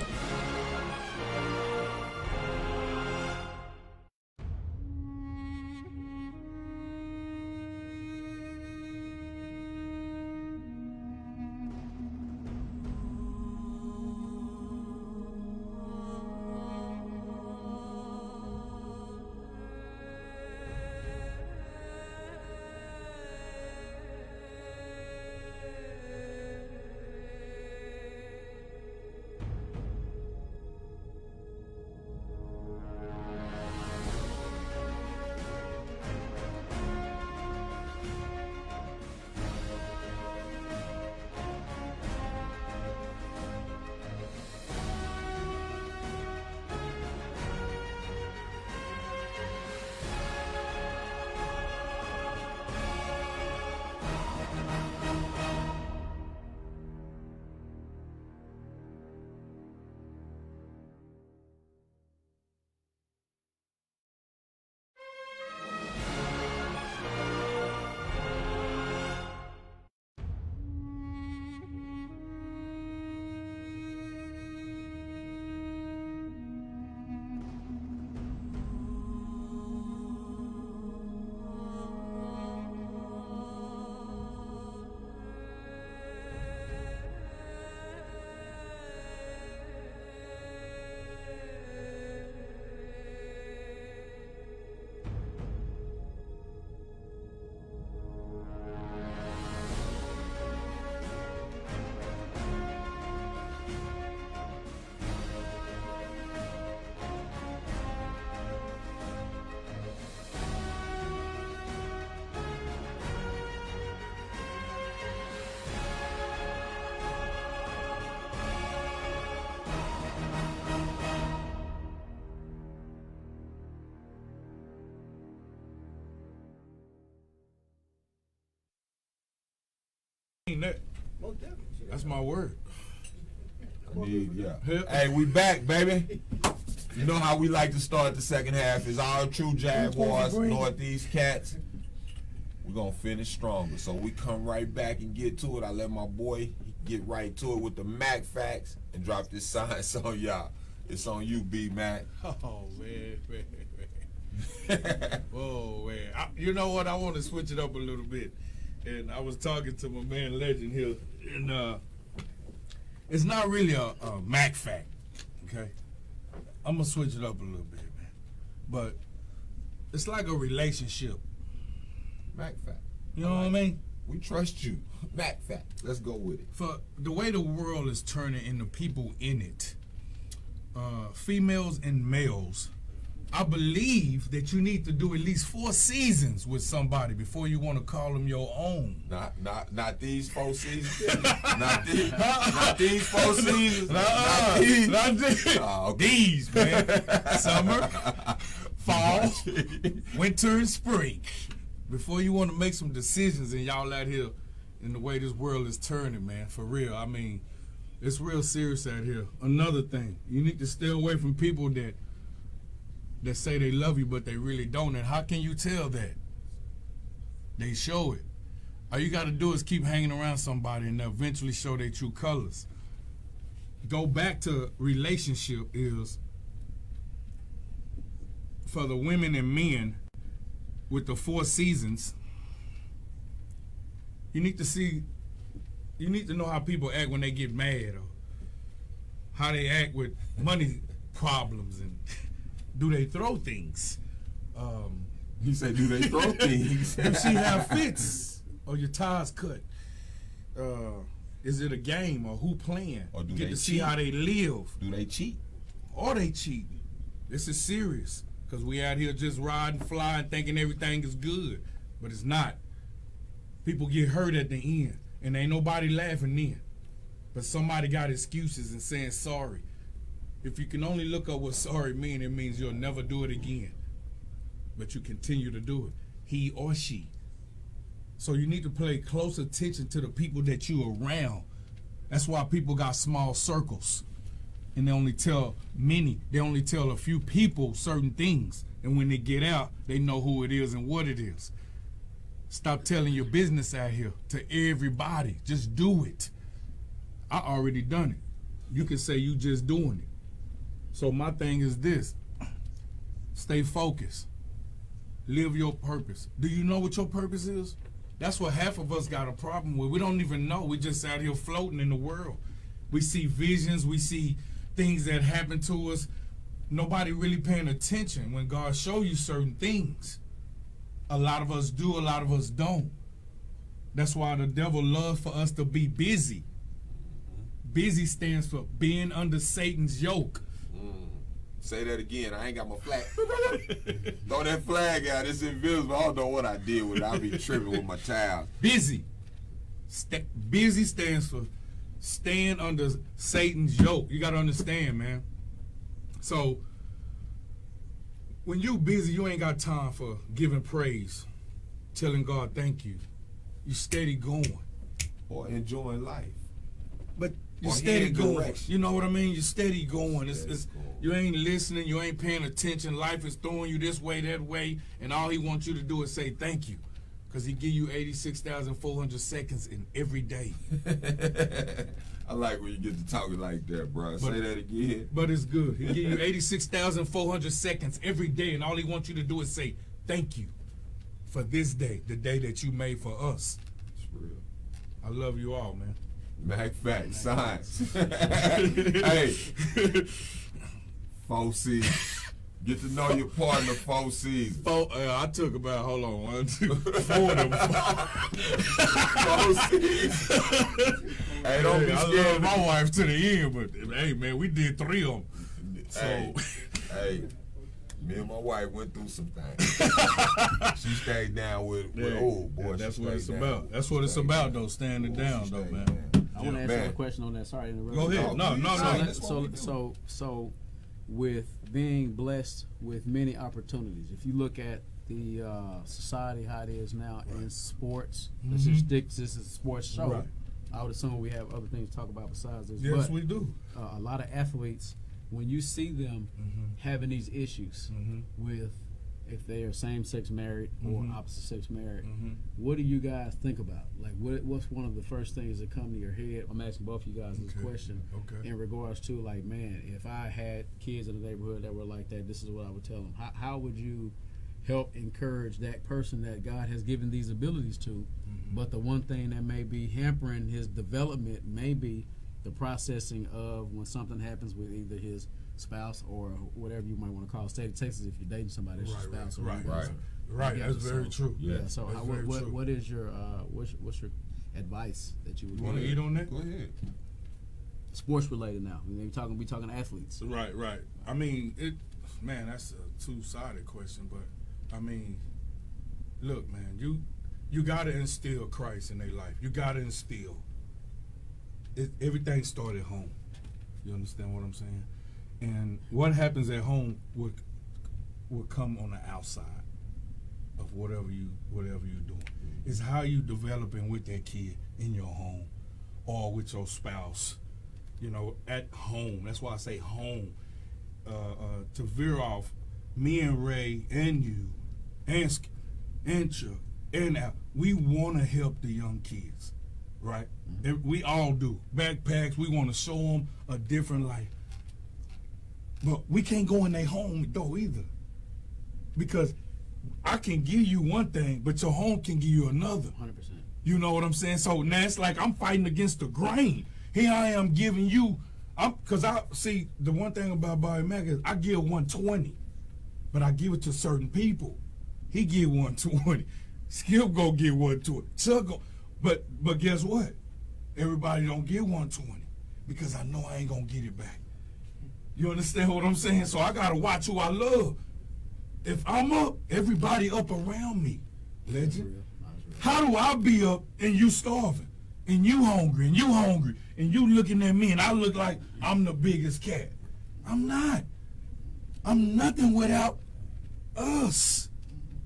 mean that. That's my word. Yeah. Hey, we back, baby. You know how we like to start the second half is all true Jaguars, Northeast Cats. We're going to finish stronger. So we come right back and get to it. I let my boy get right to it with the Mac facts and drop this science on y'all. It's on you, B Mac. Oh, man. Oh, man. You know what? I want to switch it up a little bit. And I was talking to my man Lejon here. And it's not really a Mac fact, okay? I'm going to switch it up a little bit, man. But it's like a relationship. Mac fact. You know what I mean? We trust you. Mac fact. Let's go with it. For the way the world is turning and the people in it, females and males, I believe that you need to do at least 4 seasons with somebody before you want to call them your own. Not these 4 seasons. not these 4 seasons. Not these. Oh, okay. These, man. Summer, fall, winter, and spring. Before you want to make some decisions, and y'all out here in the way this world is turning, man, for real. I mean, it's real serious out here. Another thing, you need to stay away from people that say they love you, but they really don't. And how can you tell that? They show it. All you got to do is keep hanging around somebody, and they'll eventually show their true colors. Go back to relationship is for the women and men with the 4 seasons. You need to know how people act when they get mad, or how they act with money problems, and do they throw things? You say, do they throw things? You see how fits, or your tires cut. Is it a game, or who playing? Or do you get they to see cheat? how they live. Do they cheat? Or they cheat. This is serious, because we out here just riding, flying, thinking everything is good, but it's not. People get hurt at the end, and ain't nobody laughing then. But somebody got excuses and saying sorry. If you can only look up what sorry means, it means you'll never do it again. But you continue to do it, he or she. So you need to pay close attention to the people that you around. That's why people got small circles. And they only tell a few people certain things. And when they get out, they know who it is and what it is. Stop telling your business out here to everybody. Just do it. I already done it. You can say you just doing it. So my thing is this. Stay focused. Live your purpose. Do you know what your purpose is? That's what half of us got a problem with. We don't even know. We just out here floating in the world. We see visions. We see things that happen to us. Nobody really paying attention when God show you certain things. A lot of us do, a lot of us don't. That's why the devil loves for us to be busy. Busy stands for being under Satan's yoke. Say that again. I ain't got my flag. Throw that flag out. It's invisible. I don't know what I did with it. I be tripping with my child. Busy. Busy stands for stand under Satan's yoke. You got to understand, man. So when you busy, you ain't got time for giving praise, telling God thank you. You steady going. Or enjoying life. But you Or steady heading going. direction. You know what I mean? You steady going. You ain't listening. You ain't paying attention. Life is throwing you this way, that way, and all he wants you to do is say thank you, because he give you 86,400 seconds in every day. I like when you get to talking like that, bro. Say that again. But it's good. He give you 86,400 seconds every day, and all he wants you to do is say thank you for this day, the day that you made for us. It's real. I love you all, man. Mac fact science. Hey, 4 seasons. Get to know your partner 4 seasons. I took about 1, 2, 4 of them. 4 seasons. Hey, don't be I scared. love my wife to the end, but hey, man, we did 3 of them. So, Hey, me and my wife went through some things. She stayed down with oh boy. that's she what it's stayed about. down. That's what it's about, though. Standing down, though, man. I want to ask man. you a question on that. Sorry to interrupt. Go ahead. No. So with being blessed with many opportunities, if you look at the society how it is now in sports, let's just stick. This is a sports show. Right. I would assume we have other things to talk about besides this. Yes, but, we do. A lot of athletes, when you see them having these issues with if they are same-sex married or opposite-sex married, what do you guys think about? Like, what's one of the first things that come to your head? I'm asking both of you guys this question in regards to, like, man, if I had kids in the neighborhood that were like that, this is what I would tell them. How would you help encourage that person that God has given these abilities to, but the one thing that may be hampering his development may be the processing of when something happens with either his spouse or whatever you might want to call it. State of Texas, if you're dating somebody, that's your spouse. Right. That's very true. Yeah. So true. what is your what's your advice that you would? You want to eat on that? Go ahead. Sports related now. We talking athletes. Right. I mean, that's a two-sided question, but I mean, look, man, you got to instill Christ in their life. You got to instill. Everything started at home. You understand what I'm saying? And what happens at home would come on the outside of whatever you're doing. It's how you developing with that kid in your home or with your spouse. You know, at home. That's why I say home. To veer off, me and Ray and you and Chuck and Al, we want to help the young kids, right? We all do. Backpacks, we want to show them a different life. But we can't go in their home though either. Because I can give you one thing, but your home can give you another. 100%. You know what I'm saying? So now it's like I'm fighting against the grain. Here I am giving you, because I see the one thing about Bobby Mack is I give 120, but I give it to certain people. He give 120. Skip go get 120. Chuck go, but guess what? Everybody don't get 120 because I know I ain't gonna get it back. You understand what I'm saying? So I gotta watch who I love. If I'm up, everybody up around me. Legend. How do I be up and you starving? And you hungry, and you looking at me, and I look like I'm the biggest cat. I'm not. I'm nothing without us.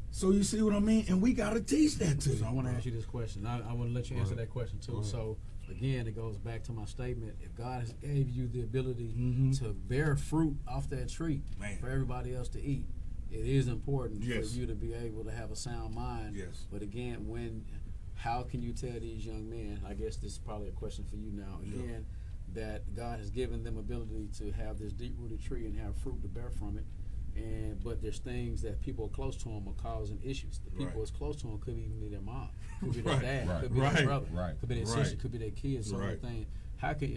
So you see what I mean? And we got to teach that to So I them. want to ask you this question. I want to let you answer that question too. So again, it goes back to my statement. If God has gave you the ability to bear fruit off that tree for everybody else to eat, it is important for you to be able to have a sound mind. Yes. But again, how can you tell these young men, I guess this is probably a question for you now, again, that God has given them ability to have this deep-rooted tree and have fruit to bear from it, but there's things that people close to them are causing issues. The people as close to them could even be their mom, could be their dad, could be their brother, could be their sister, could be their kids, so the thing. How can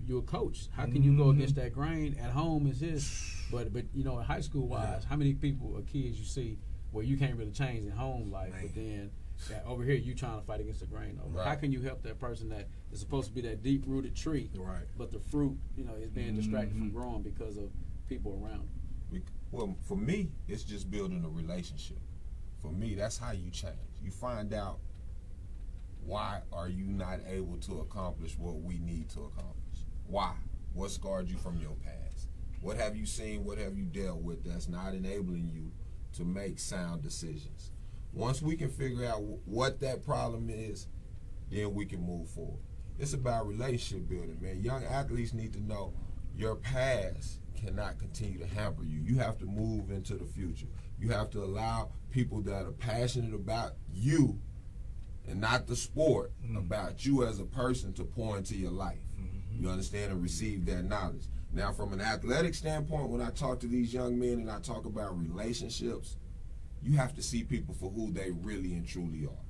you're a coach? How can you go against that grain? At home is his, but you know, in high school wise, how many people or kids you see where you can't really change in home life, but then over here you trying to fight against the grain over. How can you help that person that is supposed to be that deep rooted tree, but the fruit, you know, is being distracted from growing because of people around them? Well, for me, it's just building a relationship. For me, that's how you change. You find out why are you not able to accomplish what we need to accomplish. Why? What scarred you from your past? What have you seen? What have you dealt with that's not enabling you to make sound decisions? Once we can figure out what that problem is, then we can move forward. It's about relationship building, man. Young athletes need to know your past cannot continue to hamper you. You have to move into the future. You have to allow people that are passionate about you and not the sport, about you as a person, to pour into your life. You understand, and receive that knowledge. Now, from an athletic standpoint, when I talk to these young men and I talk about relationships, you have to see people for who they really and truly are.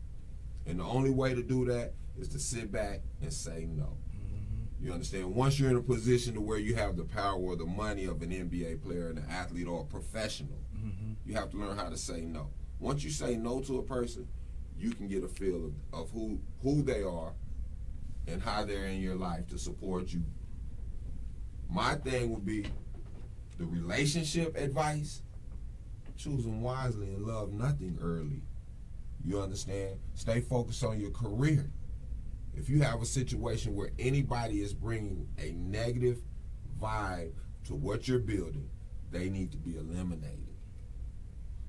And the only way to do that is to sit back and say no. You understand? Once you're in a position to where you have the power or the money of an NBA player, an athlete, or a professional, you have to learn how to say no. Once you say no to a person, you can get a feel of who they are and how they're in your life to support you. My thing would be the relationship advice: choosing wisely and love nothing early. You understand? Stay focused on your career. If you have a situation where anybody is bringing a negative vibe to what you're building, they need to be eliminated.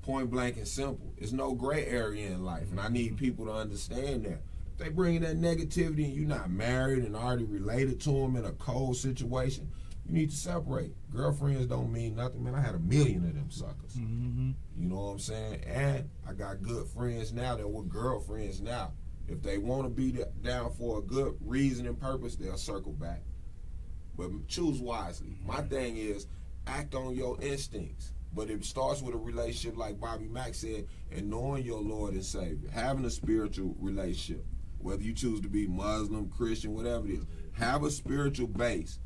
Point blank and simple. There's no gray area in life, and I need people to understand that. they bringing that negativity and you're not married and already related to them in a cold situation, you need to separate. Girlfriends don't mean nothing, man. I had 1 million of them suckers. Mm-hmm. You know what I'm saying? And I got good friends now that were girlfriends now. If they want to be down for a good reason and purpose, they'll circle back. But choose wisely. My thing is, act on your instincts. But it starts with a relationship, like Bobby Mack said, and knowing your Lord and Savior. Having a spiritual relationship. Whether you choose to be Muslim, Christian, whatever it is. Have a spiritual base.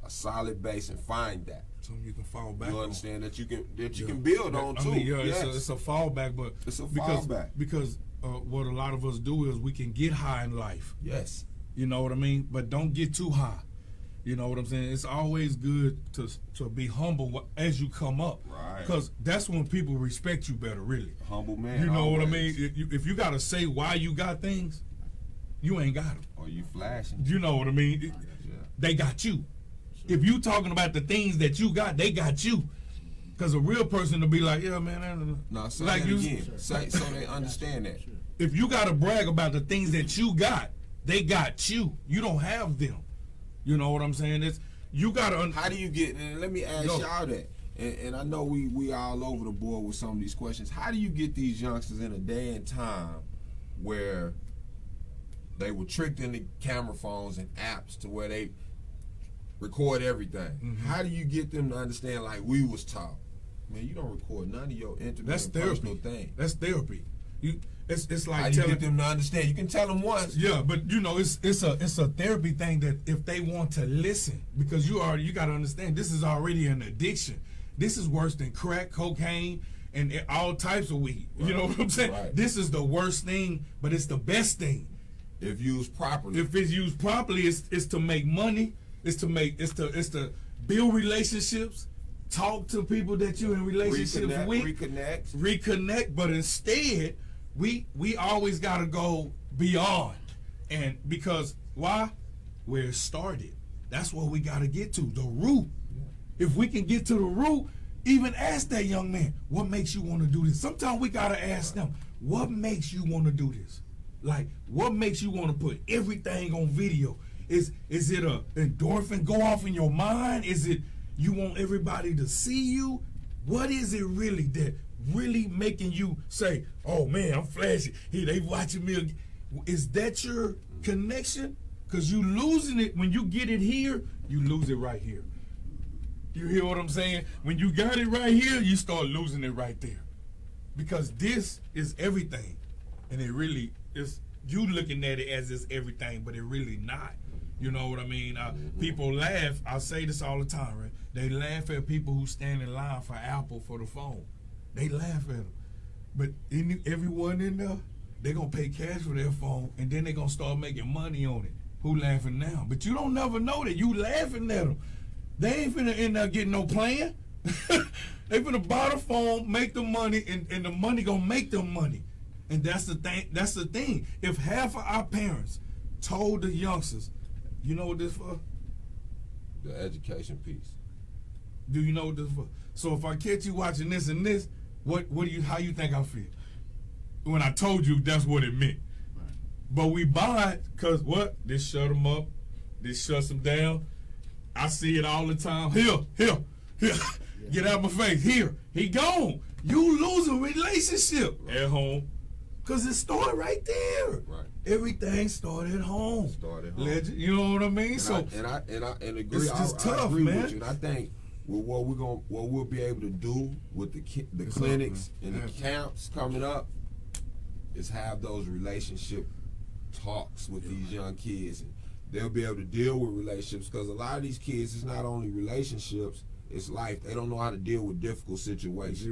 A solid base, and find that. Something you can fall back You on. understand that you can build on too. It's a fallback, but It's a because fallback. because what a lot of us do is we can get high in life. Yes. You know what I mean? But don't get too high. You know what I'm saying? It's always good to be humble as you come up. Right. Because that's when people respect you better, really. Humble man. You know what I always. mean? If you got to say why you got things, you ain't got them. Or you flashing. You know what I mean? Yeah. They got you. If you talking about the things that you got, they got you. Because a real person will be like, yeah, man. No, say like that you, again. Say, so they understand that. If you got to brag about the things that you got, they got you. You don't have them. You know what I'm saying? It's you got to. How do you get? And let me ask y'all that. And I know we all over the board with some of these questions. How do you get these youngsters in a day and time where they were tricked into camera phones and apps to where they record everything? Mm-hmm. How do you get them to understand like we was taught? Man, you don't record none of your intimate That's and therapy. personal things. That's therapy. It's like How do you telling get them to understand? You can tell them once. Yeah, but you know, it's a therapy thing that if they want to listen, because you got to understand this is already an addiction. This is worse than crack, cocaine, and all types of weed. Right. You know what I'm saying? Right. This is the worst thing, but it's the best thing. If used properly. If it's used properly, it's to make money. It's to build relationships, talk to people that you're in relationships with, reconnect. But instead, we always got to go beyond, and because why? Where it started. That's what we got to get to, the root. If we can get to the root, even ask that young man, what makes you want to do this? Sometimes we got to ask them, what makes you want to do this? Like, what makes you want to put everything on video? Is it a endorphin go off in your mind? Is it you want everybody to see you? What is it really that really making you say, oh man, I'm flashy. Hey, they watching me. Is that your connection? Because you losing it when you get it here, you lose it right here. You hear what I'm saying? When you got it right here, you start losing it right there. Because this is everything. And it really is, you looking at it as it's everything, but it really not. You know what I mean? People laugh. I say this all the time, right? They laugh at people who stand in line for Apple for the phone. They laugh at them. But everyone in there, they're going to pay cash for their phone, and then they're going to start making money on it. Who laughing now? But you don't never know that. You laughing at them. They ain't finna end up getting no plan. They finna buy the phone, make the money, and the money gonna make them money. And that's the thing. That's the thing. If half of our parents told the youngsters, you know what this for? The education piece. Do you know what this for? So if I catch you watching this and this, how you think I feel? When I told you that's what it meant. Right. But we buy it because what? This shut them up. This shuts them down. I see it all the time. Here. Get out my face. Here. He gone. You lose a relationship at home. Because it started right there. Right. Everything started at home. Legend, you know what I mean? I agree. It's just I tough, agree man. with you. And I think what we'll be able to do with the clinics and the camps coming up is have those relationship talks with these young kids. And they'll be able to deal with relationships, because a lot of these kids, it's not only relationships, it's life. They don't know how to deal with difficult situations.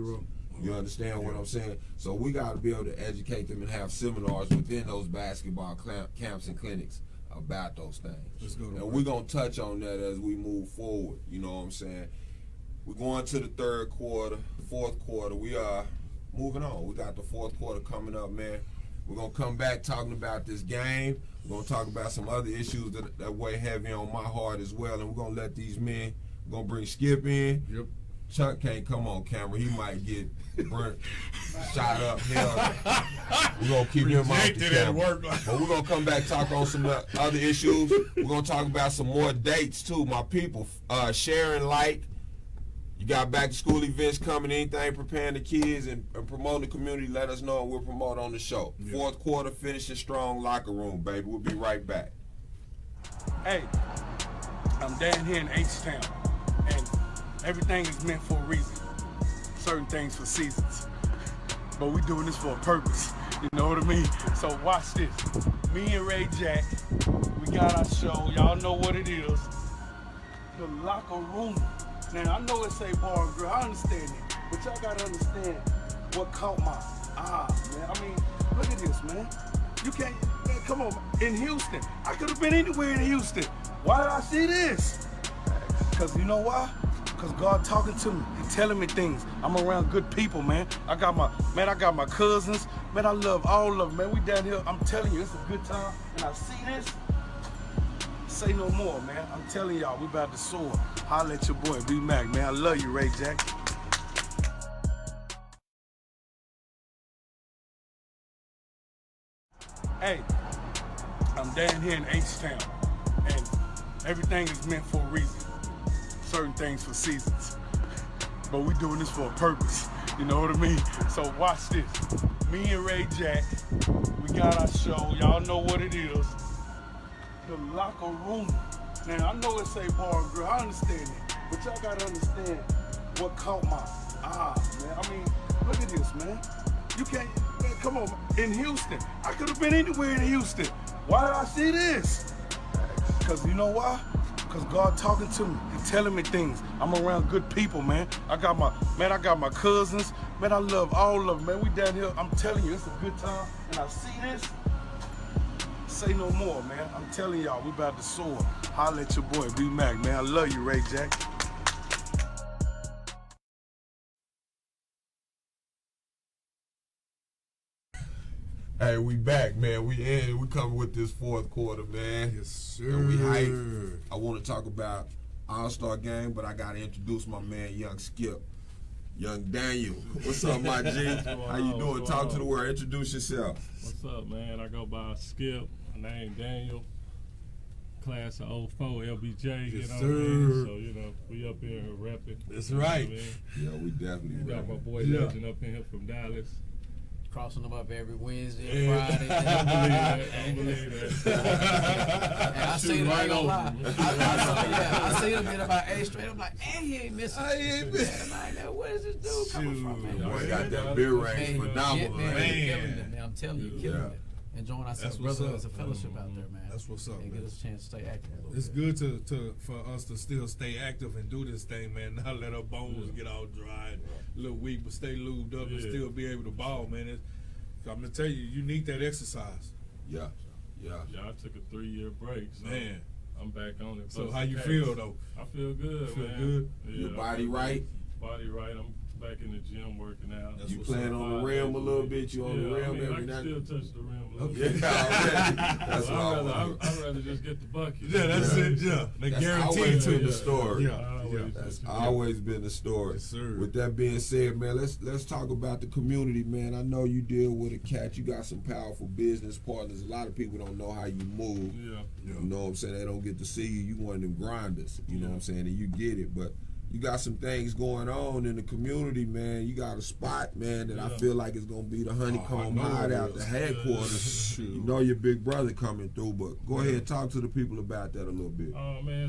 You understand what I'm saying? So we got to be able to educate them and have seminars within those basketball camps and clinics about those things. And we're going to touch on that as we move forward. You know what I'm saying? We're going to the third quarter, fourth quarter. We are moving on. We got the fourth quarter coming up, man. We're going to come back talking about this game. We're going to talk about some other issues that weigh heavy on my heart as well. And we're going to let these men, we're going to bring Skip in. Yep. Chuck can't come on camera. He might get burnt, shot up, hell. We're going to keep him off the Rejected at camera. work. But we're going to come back, talk on some other issues. We're going to talk about some more dates, too, my people. Sharing like, you got back to school events coming, anything preparing the kids and promoting the community, let us know and we'll promote on the show. Yeah. Fourth quarter, finishing strong, locker room, baby. We'll be right back. Hey, I'm down here in H-Town, and everything is meant for a reason. Certain things for seasons. But we doing this for a purpose, you know what I mean? So watch this. Me and Ray Jack, we got our show. Y'all know what it is. The locker room. Now, I know it say bar and grill, I understand it, but y'all gotta understand what caught my eye, man. I mean, look at this, man. You can't, man, come on, in Houston. I could have been anywhere in Houston. Why did I see this? Because you know why? Because God talking to me, He telling me things. I'm around good people, man. I got my cousins. Man, I love all of them, man. We down here, I'm telling you, it's a good time. And I see this, say no more, man. I'm telling y'all, we about to soar. Holla at your boy, B Mac, man. I love you, Ray Jack. Hey, I'm down here in H-Town, and everything is meant for a reason. Certain things for seasons. But we doing this for a purpose, you know what I mean? So watch this. Me and Ray Jack, we got our show. Y'all know what it is. The locker room. Now, I know it say bar and grill, I understand it, but y'all gotta understand what caught my eye, man. I mean, look at this, man. You can't, man, come on, in Houston. I could have been anywhere in Houston. Why did I see this? Because you know why? Because God talking to me. He telling me things. I'm around good people, man. I got my cousins. Man, I love all of them, man. We down here, I'm telling you, it's a good time. And I see this, say no more, man. I'm telling y'all, we about to soar. Holla at your boy, B Mac, man. I love you, Ray Jack. Hey, we back, man. We coming with this fourth quarter, man. Yes, sir. And we hype. I want to talk about All-Star game, but I got to introduce my man, Young Skip. Young Daniel. What's up, my G? How you doing? Talk to the world. Introduce yourself. What's up, man? I go by Skip. My name Daniel. Class of 04 LBJ. Yes, you know sir. what I mean? So, you know, we up here repping. That's you know right. what I mean? Yeah, we definitely We got my repping. boy Yeah. Legend up in here from Dallas. Crossing them up every Wednesday and Friday. Don't believe that. And I see them, I ain't gonna lie. I see them in about 8 straight. I'm like, man, he ain't missing. I ain't missing. I'm like, man, where's this dude coming from, man? Boy, got that beer range Man, phenomenal, man, man. you killing it, man. I'm telling you, killing Yeah. it. Enjoying That's ourselves, what's brother, up. as a fellowship out there, man. That's what's up, And man. get us a chance to stay active a little It's bit. good for us to still stay active and do this thing, man. Not let our bones get all dry, a little weak, but stay lubed up and Yeah. still be able to ball, man. I'm gonna tell you, you need that exercise. Yeah. Yeah, I took a 3-year break. So Man. I'm back on it. So Plus how you the feel case. though? I feel good, Feel man. good? Yeah, Your I body feel right? good. Body right. I'm back in the gym working out. That's You what's playing up. on the rim a little bit? You on the Yeah, rim I mean, every I night? can still touch the rim a little Okay. bit. Yeah, that's what I want. I'd rather just get the bucket. Yeah, that's it. Yeah, they That's guarantee always to been you. the story. Yeah, yeah. That's always been the story. Yes, sir. With that being said, man, let's talk about the community, man. I know you deal with a cat. You got some powerful business partners. A lot of people don't know how you move. Yeah. You know what I'm saying? They don't get to see you. You one of them grinders. You know what I'm saying? And you get it. But you got some things going on in the community, man. You got a spot, man, that I feel like is going to be the honeycomb know it hideout, is. the headquarters. You know your big brother coming through. But go ahead and talk to the people about that a little bit. Oh, man.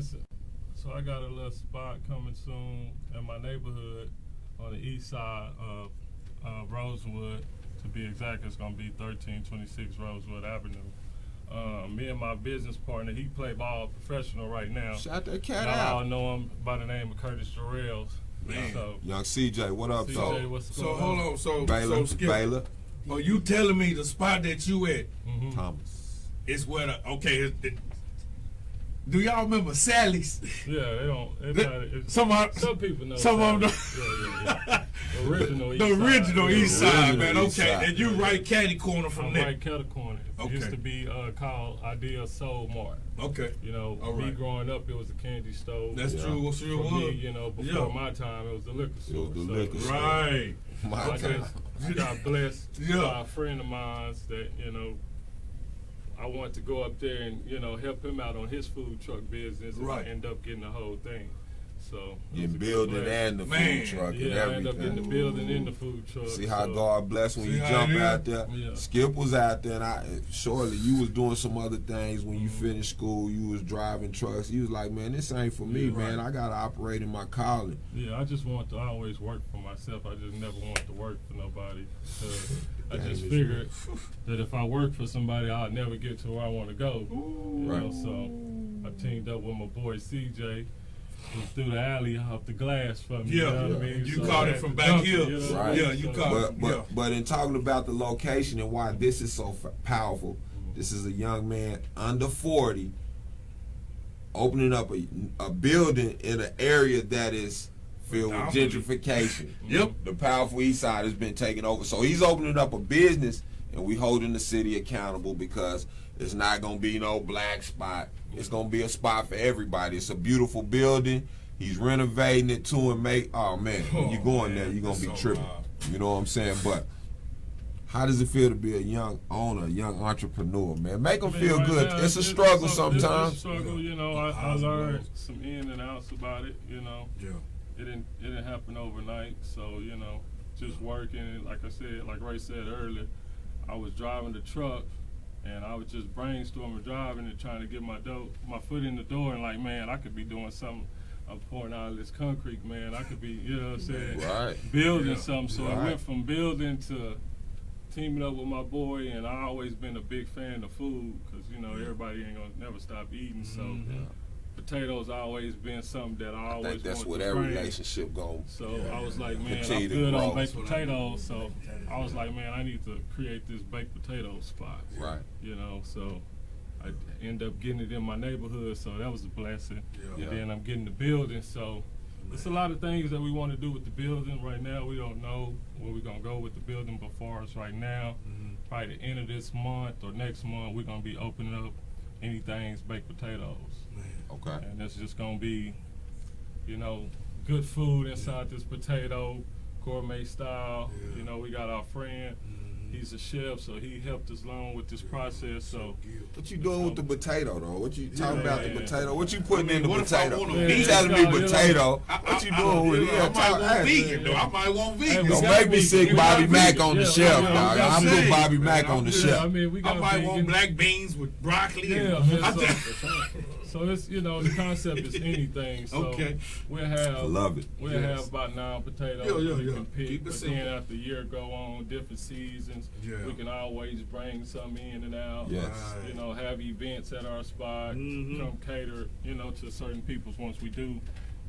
So I got a little spot coming soon in my neighborhood on the east side of Rosewood. To be exact, it's going to be 1326 Rosewood Avenue. Me and my business partner, he play ball professional right now. Shout that cat Y'all all out. know him by the name of Curtis Jarrells. Man. So, Young CJ, what up, CJ, though? what's So going hold on? on, so Baylor, Skip, Baylor, are you telling me the spot that you at Thomas. is where the do y'all remember Sally's? Yeah, they don't. It's Some some people know. some of them Sally. Yeah. Original East The Side. original Yeah, East Side, original man. East Okay, Side. and you right catty corner from I'm there. right catty corner. It Okay. used to be called Ideal Soul Mart. Okay. You know, All me right. growing up, it was a candy store. That's true. Sure For was. me, you know, before Yeah. my time, it was the liquor store. the So, liquor store. Right. My I God. just got blessed Yeah. by a friend of mine that, you know, I wanted to go up there and, you know, help him out on his food truck business, and Right. I end up getting the whole thing. So it In was a good building blessing. and the Man. food truck and Yeah, I end up getting the everything. building and the food truck. See how so, God bless when See you how jump it is? out there. Yeah. Skip was out there, and surely you was doing some other things when you finished school. You was driving trucks. You was like, man, this ain't for me, Yeah, man. right. I gotta operate in my calling. Yeah, I just want to always work for myself. I just never want to work for nobody. I just figured that if I work for somebody, I'll never get to where I want to go. You know, Right. so I teamed up with my boy CJ, who threw the alley off the glass for me. Yeah. You know what I mean? You So caught I it had from to back dunk here. it, you know? Right. Yeah, you caught it. But in talking about the location and why this is so powerful, this is a young man under 40 opening up a building in an area that is filled with gentrification. Yep. The powerful East Side has been taken over. So he's opening up a business, and we holding the city accountable because it's not going to be no black spot. It's going to be a spot for everybody. It's a beautiful building. He's renovating it too and oh man, when you go in there, you're going to be that's so tripping. wild. You know what I'm saying? But how does it feel to be a young owner, a young entrepreneur, man? Make them I mean, feel right good. now, It's a struggle It's a sometimes. struggle, you know. I Highs and learned lows. some in and outs about it, you know. Yeah. It didn't happen overnight, so you know, just working. Like I said, like Ray said earlier, I was driving the truck, and I was just brainstorming driving and trying to get my foot in the door, and like, man, I could be doing something. I'm pouring out this concrete, man. I could be, you know what I'm saying, Right. building Yeah. something. So Right. I went from building to teaming up with my boy, and I always been a big fan of food, because you know everybody ain't gonna never stop eating. So potatoes always been something that I I always think that's wanted what to every bring. relationship goes. So I was like, man, Continue I'm to good grow. on baked potatoes. So I was like, man, I need to create this baked potato spot. Right. You know, so I end up getting it in my neighborhood. So that was a blessing. Yeah. And then I'm getting the building. So it's a lot of things that we want to do with the building. Right now, we don't know where we're going to go with the building before us right now. Probably the end of this month or next month, we're going to be opening up anything's baked potatoes. Okay. And it's just gonna be, you know, good food inside this potato, gourmet style. Yeah. You know, we got our friend, he's a chef, so he helped us along with this process. So What you doing with the potato though? What you talking about the Yeah. potato? What you putting in the what if I potato? want a You vegan? telling me Yeah, you know, potato? What you doing with it? I might want Hey, vegan though. I might want vegan. we Don't got make me vegan. sick We Bobby got Mac vegan. on the Yeah, shelf, yeah, dog. I'm I'm saying, putting Bobby man, Mac I'm on the good. shelf. I mean, we I got might vegan. want black beans with broccoli. Yeah, and, man, so it's, you know, the concept is anything. So Okay. we'll have I love it. We'll have about 9 potatoes Yeah, we yeah. can pick, Keep it but simple. then after the year go on, different seasons, Yeah. we can always bring some in and out. Yes. You know, have events at our spot, Mhm. come cater, you know, to certain peoples once we do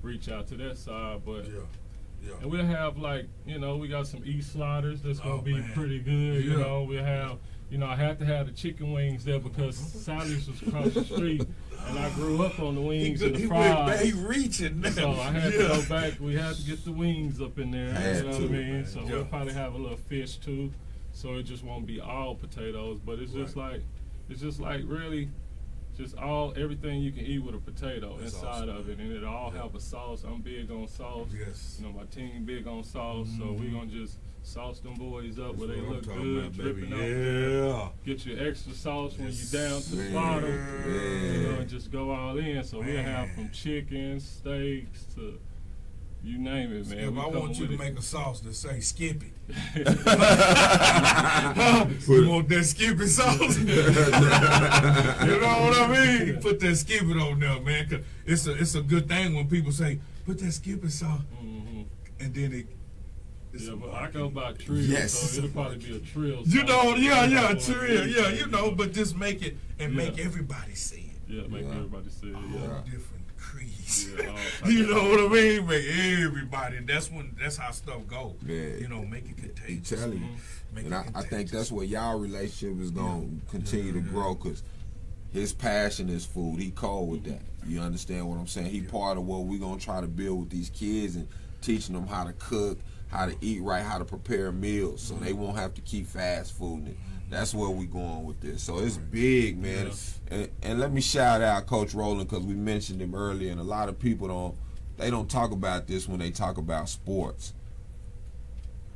reach out to that side. But Yeah. and we'll have like, you know, we got some East sliders that's gonna Oh, be man. pretty good. You Yeah. know, we have. You know, I had to have the chicken wings there because Sally's was across the street, and I grew up on the wings and the fries. He reaching now. So I had to go back. We had to get the wings up in there. Had You know what I to, mean? man. So Yeah. we'll probably have a little fish too. So it just won't be all potatoes, but it's just like really just everything you can eat with a potato That's inside awesome, of it, and it'll all have a sauce. I'm big on sauce. Yes. You know, my team big on sauce, so we gonna just sauce them boys up where they That's what I'm look talking good, about, baby. dripping out there. Yeah. Get your extra sauce when Yes, you down to the man. bottom. Yeah. You know, and just go all in. So we'll have Man. from chicken, steaks to you name it, man. If We I coming want you to with it. make a sauce that say Skippy. You want that Skippy sauce? You know what I mean? Put that Skippy on there, man. 'Cause it's a good thing when people say, put that Skippy sauce. Mhm. And then it's Yeah, a but I market. go by trill, Yes. so it'll probably be a trill. You know, sauce. yeah, Or trill, a yeah, you know, but just make it and make Yeah. everybody see it. yeah, make Yeah. everybody see it. All Yeah. different creeds. Yeah, all type You of- know what I mean? Make everybody. And that's how stuff go. Yeah. You know, make it He contagious. telling you. Make And it I think contagious. that's where y'all relationship is going to continue to grow because His passion is food. He cold with that. You understand what I'm saying? He part of what we're gonna try to build with these kids and teaching them how to cook, how to eat right, how to prepare meals, so they won't have to keep fast food. That's where we going with this. So it's big, man. And let me shout out Coach Rowland, because we mentioned him earlier, and a lot of people don't talk about this when they talk about sports.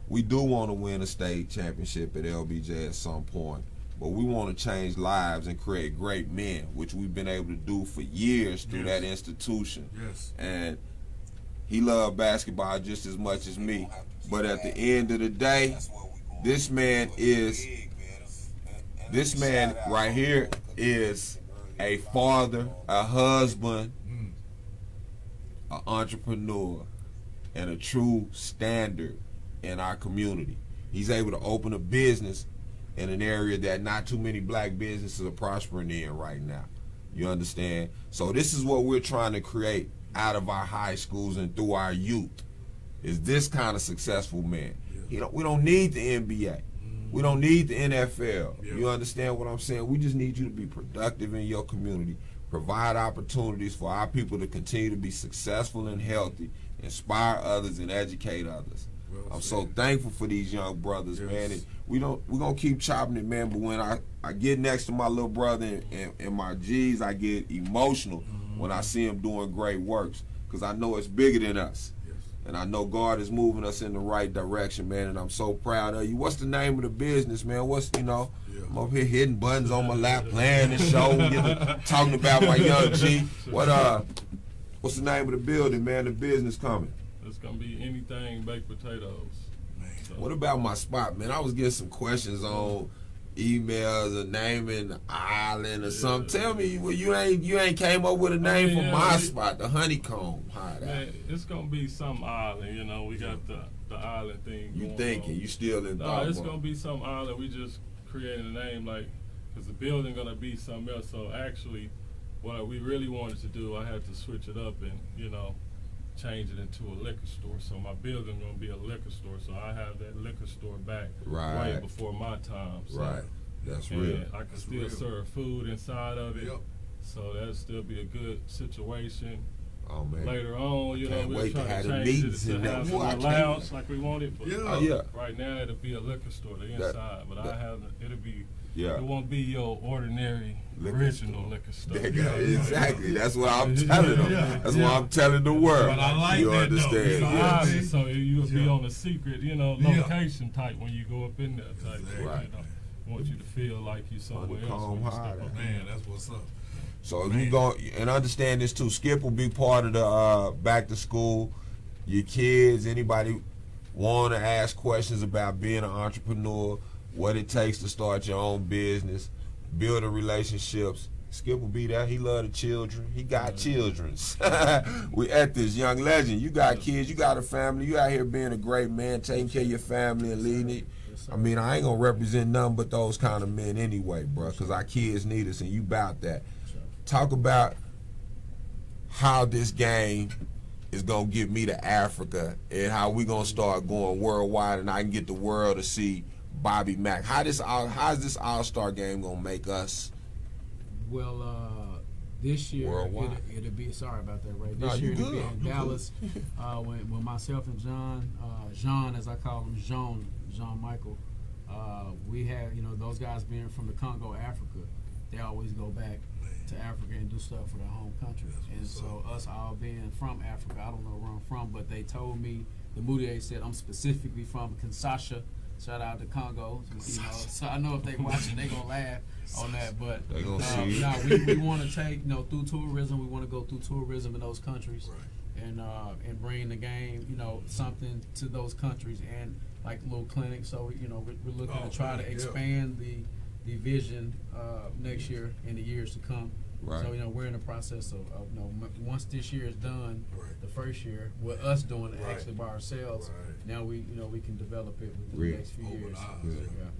We do want to win a state championship at LBJ at some point, but we want to change lives and create great men, which we've been able to do for years through that institution. Yes. And he loved basketball just as much as me. But at the end of the day, this man right here is a father, a husband, an entrepreneur, and a true standard in our community. He's able to open a business in an area that not too many black businesses are prospering in right now. You understand? So this is what we're trying to create out of our high schools and through our youth, is this kind of successful man. We don't need the NBA. We don't need the NFL. You understand what I'm saying? We just need you to be productive in your community, provide opportunities for our people to continue to be successful and healthy, inspire others and educate others. I'm so thankful for these young brothers, man. And we're gonna keep chopping it, man. But when I get next to my little brother and my G's, I get emotional when I see him doing great works, because I know it's bigger than us. And I know God is moving us in the right direction, man, and I'm so proud of you. What's the name of the business, man? I'm up here hitting buttons on my lap, playing the show, talking about my young G. What's the name of the building, man, the business coming? It's going to be anything baked potatoes. So. What about my spot, man? I was getting some questions on emails or naming the island or something. Tell me, well, you ain't came up with a name for my spot, the Honeycomb. Man, it's gonna be some island, we got the island thing. You thinking? You still in thought? No, it's gonna be some island. We just created a name, because the building gonna be something else. So actually, what we really wanted to do, I had to switch it up and change it into a liquor store. So my building gonna be a liquor store. So I have that liquor store back way before my time. So, right. That's real. I can still serve food inside of it. So that'll still be a good situation. Oh, man. Later on, we're wait to trying have to the change meetings it in to there. have some lounge like we wanted. But right now it'll be a liquor store, the inside. But it'll be. It won't be your ordinary original liquor store. Exactly. That's what I'm telling them. That's what I'm telling the world. But I like you that, understand? So you'll be on a secret, location type when you go up in there type. Right. Want you to feel like you somewhere else. Man, that's what's up. So if you go and understand this too, Skip will be part of the back to school. Your kids, anybody want to ask questions about being an entrepreneur, what it takes to start your own business, building relationships. Skip will be there. He love the children. He got children. We at this young legend. You got kids. You got a family. You out here being a great man, taking care of your family and leading it. I mean, I ain't gonna represent nothing but those kind of men anyway, bro, because our kids need us, and you about that. Talk about how this game is gonna get me to Africa and how we gonna start going worldwide, and I can get the world to see Bobby Mack. How's this All-Star game gonna make us? Well, this year it'll be. Sorry about that. Right, this year it'll be in Dallas. When myself and Jean, as I call him, Jean Michael, we have those guys being from the Congo, Africa. They always go back to Africa and do stuff for their home country. And so us all being from Africa, I don't know where I'm from, but they told me, the Moutier said I'm specifically from Kinshasa. Shout out to Congo, so I know if they watching, they gonna laugh on that. But they gonna see. We want to take through tourism. We want to go through tourism in those countries, and bring the game, something to those countries, and like little clinics. So we're looking to try to expand the vision next year and the years to come. Right. So we're in the process of once this year is done, the first year with us doing it actually by ourselves. Now we can develop it within the next few years.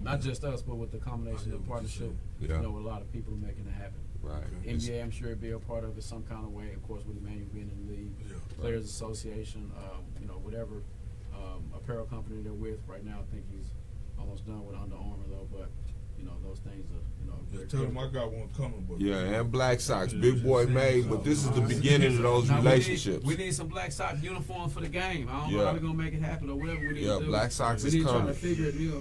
Not just us, but with the combination of partnership, with a lot of people making it happen. Right. NBA, I'm sure it'd be a part of it some kind of way. Of course, with Emmanuel being in the league, Players Association, whatever apparel company they're with right now. I think he's almost done with Under Armour though, but. those things are, very Tell him I critical. got one coming, but Yeah, and Black Sox, big boy made, but this is the beginning of those Now, relationships. we need some Black Sox uniforms for the game. I don't know Yeah. how we're gonna make it happen or whatever we need Yeah, to do. Black Sox we is need to try coming. to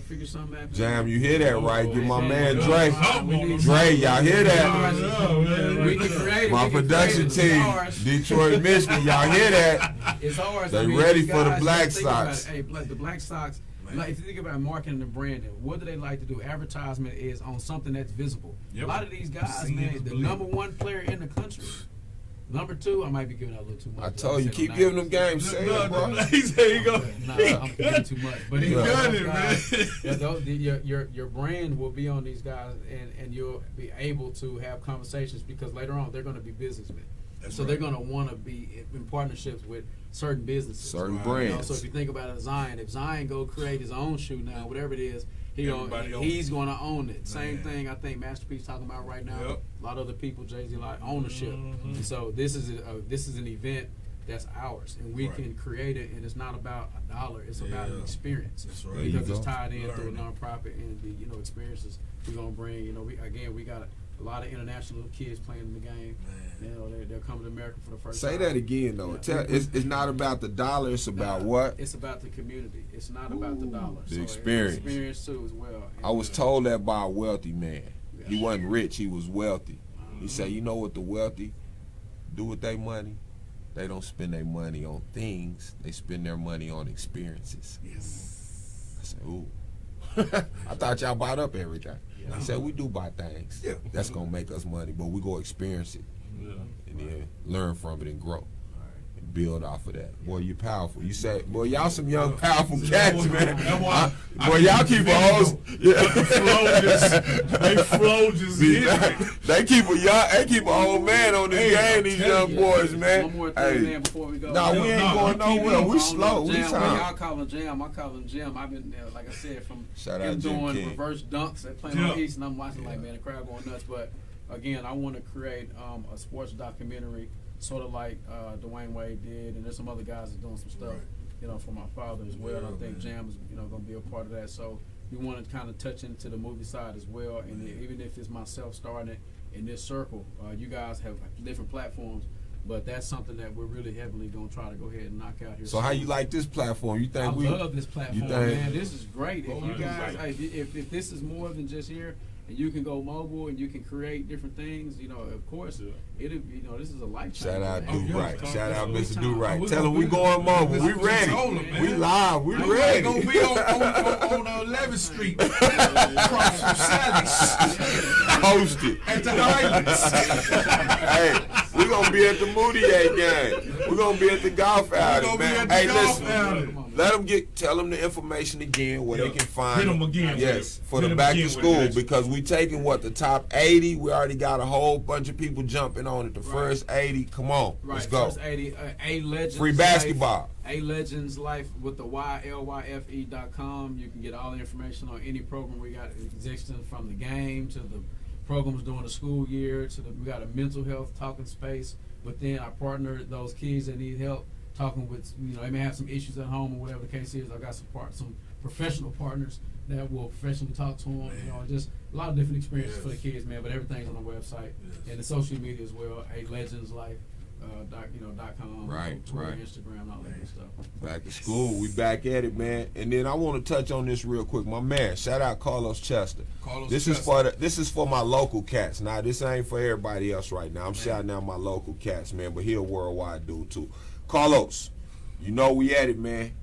figure something out. Jam, you hear that right? Get my man Dre. We need Dre, y'all hear that? We can create it. My We can production create it. It's team, ours. Detroit, Michigan, y'all hear that? It's ours. They I mean, ready these for the guys, Black think about Sox. it. Hey, the Black Sox. Like, if you think about marketing and branding, what do they like to do? Advertisement is on something that's visible. Yep. A lot of these guys, Seeing man, is the believing. number one player in the country. Number two, I might be giving out a little too much. I told you, said keep no giving them names. games. Say it, bro. he said he go. Nah, I'm giving too much. But He anyway, got those it, guys, man. yeah, your brand will be on these guys, and you'll be able to have conversations because later on they're going to be businessmen. That's So right. they're going to want to be in partnerships with certain businesses. Certain Right. brands. So if you think about it, Zion, if Zion go create his own shoe now, whatever it is, Everybody owns he's going to own it. Same Man. thing I think Masterpiece talking about right now. Yep. A lot of other people, Jay-Z, a lot of ownership. And so this is an event that's ours, and we Right. can create it. And it's not about a dollar; it's about an Yeah. experience. That's right. There you Because it's go. tied in through a Learning. nonprofit and the experiences we're gonna bring. We got a lot of international kids playing in the game. They're coming to America for the first Say time. that again, though. Yeah. It's not about the dollar. It's about what? It's about the community. It's not about the dollar. The So experience. experience too as well. And, I was told that by a wealthy man. He Yeah. wasn't rich. He was wealthy. He said, you know what the wealthy do with their money? They don't spend their money on things. They spend their money on experiences. Yes. I said, ooh. I thought y'all bought up everything. He said, we do buy things. Yeah. That's going to make us money, but we go experience it Yeah. and then learn from it and grow. And build off of that. Boy, you powerful. You say, boy, y'all some young, powerful cats, man. That's why Boy, y'all keep a host. They flow just They keep a old man on this game, these young boys, man. One more thing, Hey, man, before we go. nah, we ain't No, going keep nowhere. going. We slow. We Jam, time. y'all call him Jam. I call him Jim. I've been there, like I said, from Shout him out Jim doing King. reverse dunks and playing Yeah. on East, and I'm watching like, man, the crowd going nuts. But again, I want to create a sports documentary, sort of like Dwayne Wade did, and there's some other guys that doing some stuff, Right. for my father as well. Yeah, and I think man. Jam is, going to be a part of that. So we want to kind of touch into the movie side as well, and even if it's myself starting it in this circle, you guys have different platforms. But that's something that we're really heavily going to try to go ahead and knock out here. So how soon. you like this platform? You think I we? love this platform, you think- man. This is great. If you Oh, guys, right. hey, if this is more than just here, and you can go mobile and you can create different things, of course, it'll, this is a life changer. Shout out man. Do Right. Shout out Mr. Do Oh, Right. we Tell him gonna we be- going mobile. We we ready. told him, man. We live. We We ready. gonna be on 11th Street across from Sally's Host it. at the Highlands. Hey, we gonna be at the Moutier game. We gonna be at the golf outing, gonna be man. at the Hey, golf listen. outing. Let them tell them the information again where they can find. Hit 'em again with Yes, it. for Hit the 'em back again to with school it. because we taking the top 80. We already got a whole bunch of people jumping on it. The first 80. Come on, Right, let's go. First 80, A Legends Free Life, basketball. A Legends Life with the YLYFE.com. You can get all the information on any program we got existing, from the game to the programs during the school year we got a mental health talking space. But then I partner those kids that need help talking with, they may have some issues at home or whatever the case is. I got some professional partners that will professionally talk to them. Just a lot of different experiences for the kids, man. But everything's on the website and the social media as well. A Legends Life. .com, Right, Twitter, right. Instagram, and all that good stuff. Back to school, we back at it, man. And then I want to touch on this real quick. My man, shout out Carlos Chester. This is for my local cats. Now this ain't for everybody else right now. I'm shouting out my local cats, man. But he a worldwide dude too. Carlos, we at it, man.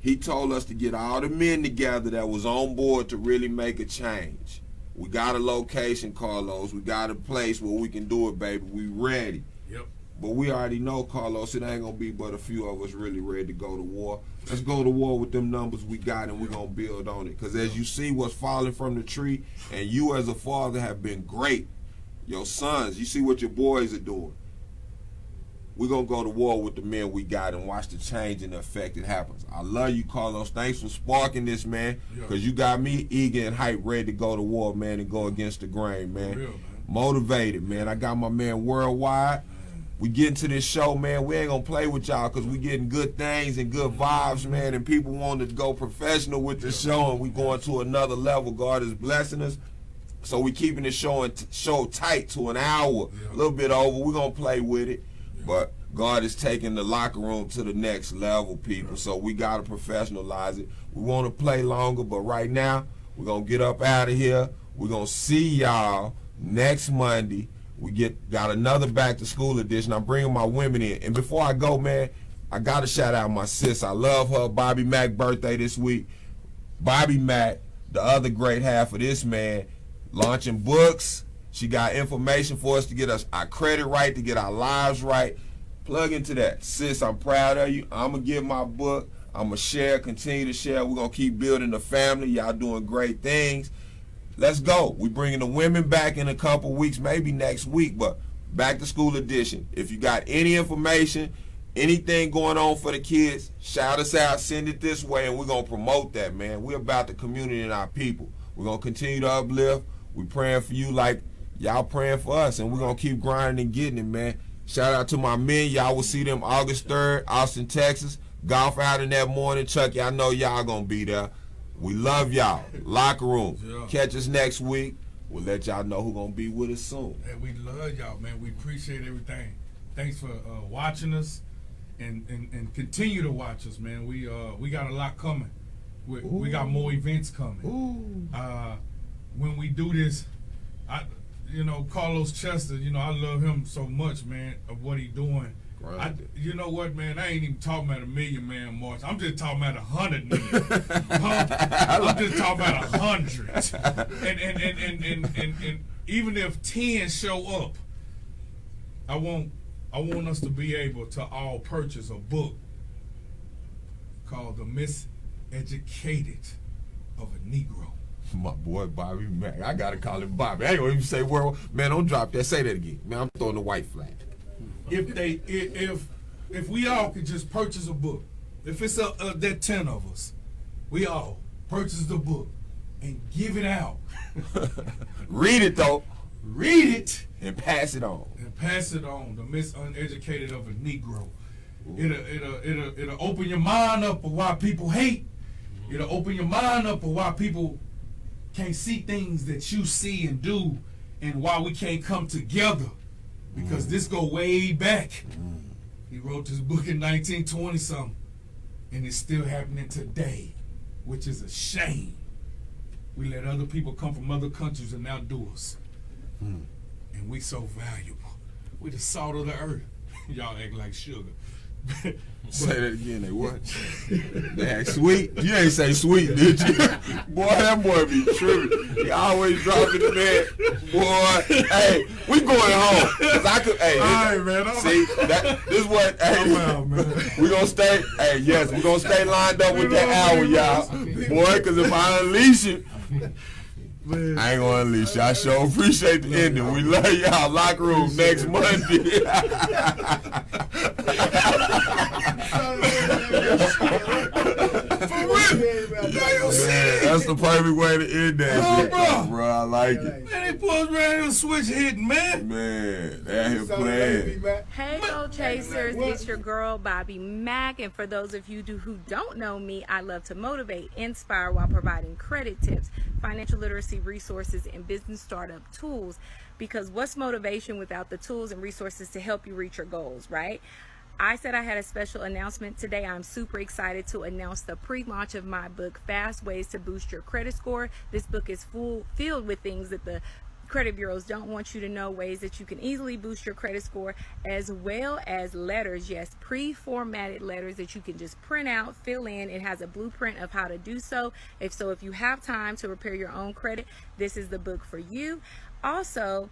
He told us to get all the men together that was on board to really make a change. We got a location, Carlos. We got a place where we can do it, baby. We ready. Yep. But we already know, Carlos, it ain't going to be but a few of us really ready to go to war. Let's go to war with them numbers we got, and we're going to build on it. Because as you see what's falling from the tree, and you as a father have been great. Your sons, you see what your boys are doing. We're going to go to war with the men we got and watch the change and the effect it happens. I love you, Carlos. Thanks for sparking this, man. Because you got me eager and hyped, ready to go to war, man, and go against the grain, man. Real, man. Motivated, man. I got my man Worldwide. We getting to this show, man. We ain't gonna play with y'all because we getting good things and good vibes, man. And people want to go professional with the show, and we going to another level. God is blessing us. So we keeping the show tight to an hour, a little bit over. We're going to play with it. But God is taking the locker room to the next level, people. So we got to professionalize it. We want to play longer, but right now, we're going to get up out of here. We're going to see y'all next Monday. We got another back-to-school edition. I'm bringing my women in. And before I go, man, I got to shout out my sis. I love her. Bobby Mack birthday this week. Bobby Mack, the other great half of this man, launching books. She got information for us to get us our credit right, to get our lives right. Plug into that. Sis, I'm proud of you. I'm going to get my book. I'm going to share, continue to share. We're going to keep building the family. Y'all doing great things. Let's go. We're bringing the women back in a couple weeks, maybe next week, but back to school edition. If you got any information, anything going on for the kids, shout us out, send it this way, and we're going to promote that, man. We're about the community and our people. We're going to continue to uplift. We're praying for you like y'all praying for us, and we're going to keep grinding and getting it, man. Shout out to my men. Y'all will see them August 3rd, Austin, Texas. Golf out in that morning. Chucky, I know y'all going to be there. We love y'all. Locker room. Yeah. Catch us next week. We'll let y'all know who's going to be with us soon. Hey, we love y'all, man. We appreciate everything. Thanks for watching us and continue to watch us, man. We got a lot coming. We got more events coming. When we do this, Carlos Chester, I love him so much, man, of what he's doing. You know what, man? I ain't even talking about 1 million man march. I'm just talking about 100 million. I'm just talking about 100. And even if 10 show up, I want us to be able to all purchase a book called The Miseducated of a Negro. My boy Bobby Mack. I gotta call him Bobby. I ain't gonna even say word. Man, don't drop that. Say that again. Man, I'm throwing the white flag. If we all could just purchase a book, if it's that 10 of us, we all purchase the book and give it out. Read it though. Read it and pass it on. The Miseducated of a Negro. It'll open your mind up of why people hate. It'll open your mind up of why people can't see things that you see and do, and why we can't come together. Because this go way back. He wrote this book in 1920-something, and it's still happening today, which is a shame. We let other people come from other countries and outdo us. And we so valuable. We the salt of the earth. Y'all act like sugar. Say that again. They what? They act sweet. You ain't say sweet, did you? Boy, that boy be tripping. He always dropping the bed. Boy, hey, we going home. Cause I could. Hey, all right, man. See, this what. Hey, we gonna stay. Hey, yes, we gonna stay lined up with that hour, y'all. Boy, cause if I unleash it. Man. I ain't gonna unleash you. I sure appreciate the ending. We love y'all. Locker room next Monday. That's the perfect way to end that shit, bro. I like it. Man, they boys ran here switch hitting, man. Man, they here playing. Hey, Goal Chasers, it's your girl, Bobby Mack. And for those of you who don't know me, I love to motivate, inspire while providing credit tips, financial literacy resources, and business startup tools. Because what's motivation without the tools and resources to help you reach your goals, right? I said I had a special announcement today. I'm super excited to announce the pre-launch of my book, Fast Ways to Boost Your Credit Score. This book is filled with things that the credit bureaus don't want you to know, ways that you can easily boost your credit score, as well as letters, yes, pre-formatted letters that you can just print out, fill in. It has a blueprint of how to do so. If you have time to repair your own credit, this is the book for you. Also,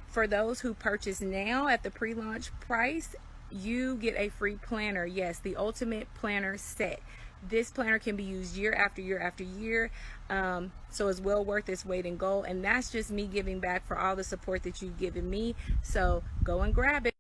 for those who purchase now at the pre-launch price, you get a free planner. Yes, the ultimate planner set. This planner can be used year after year after year, so it's well worth its weight in gold. And that's just me giving back for all the support that you've given me. So go and grab it.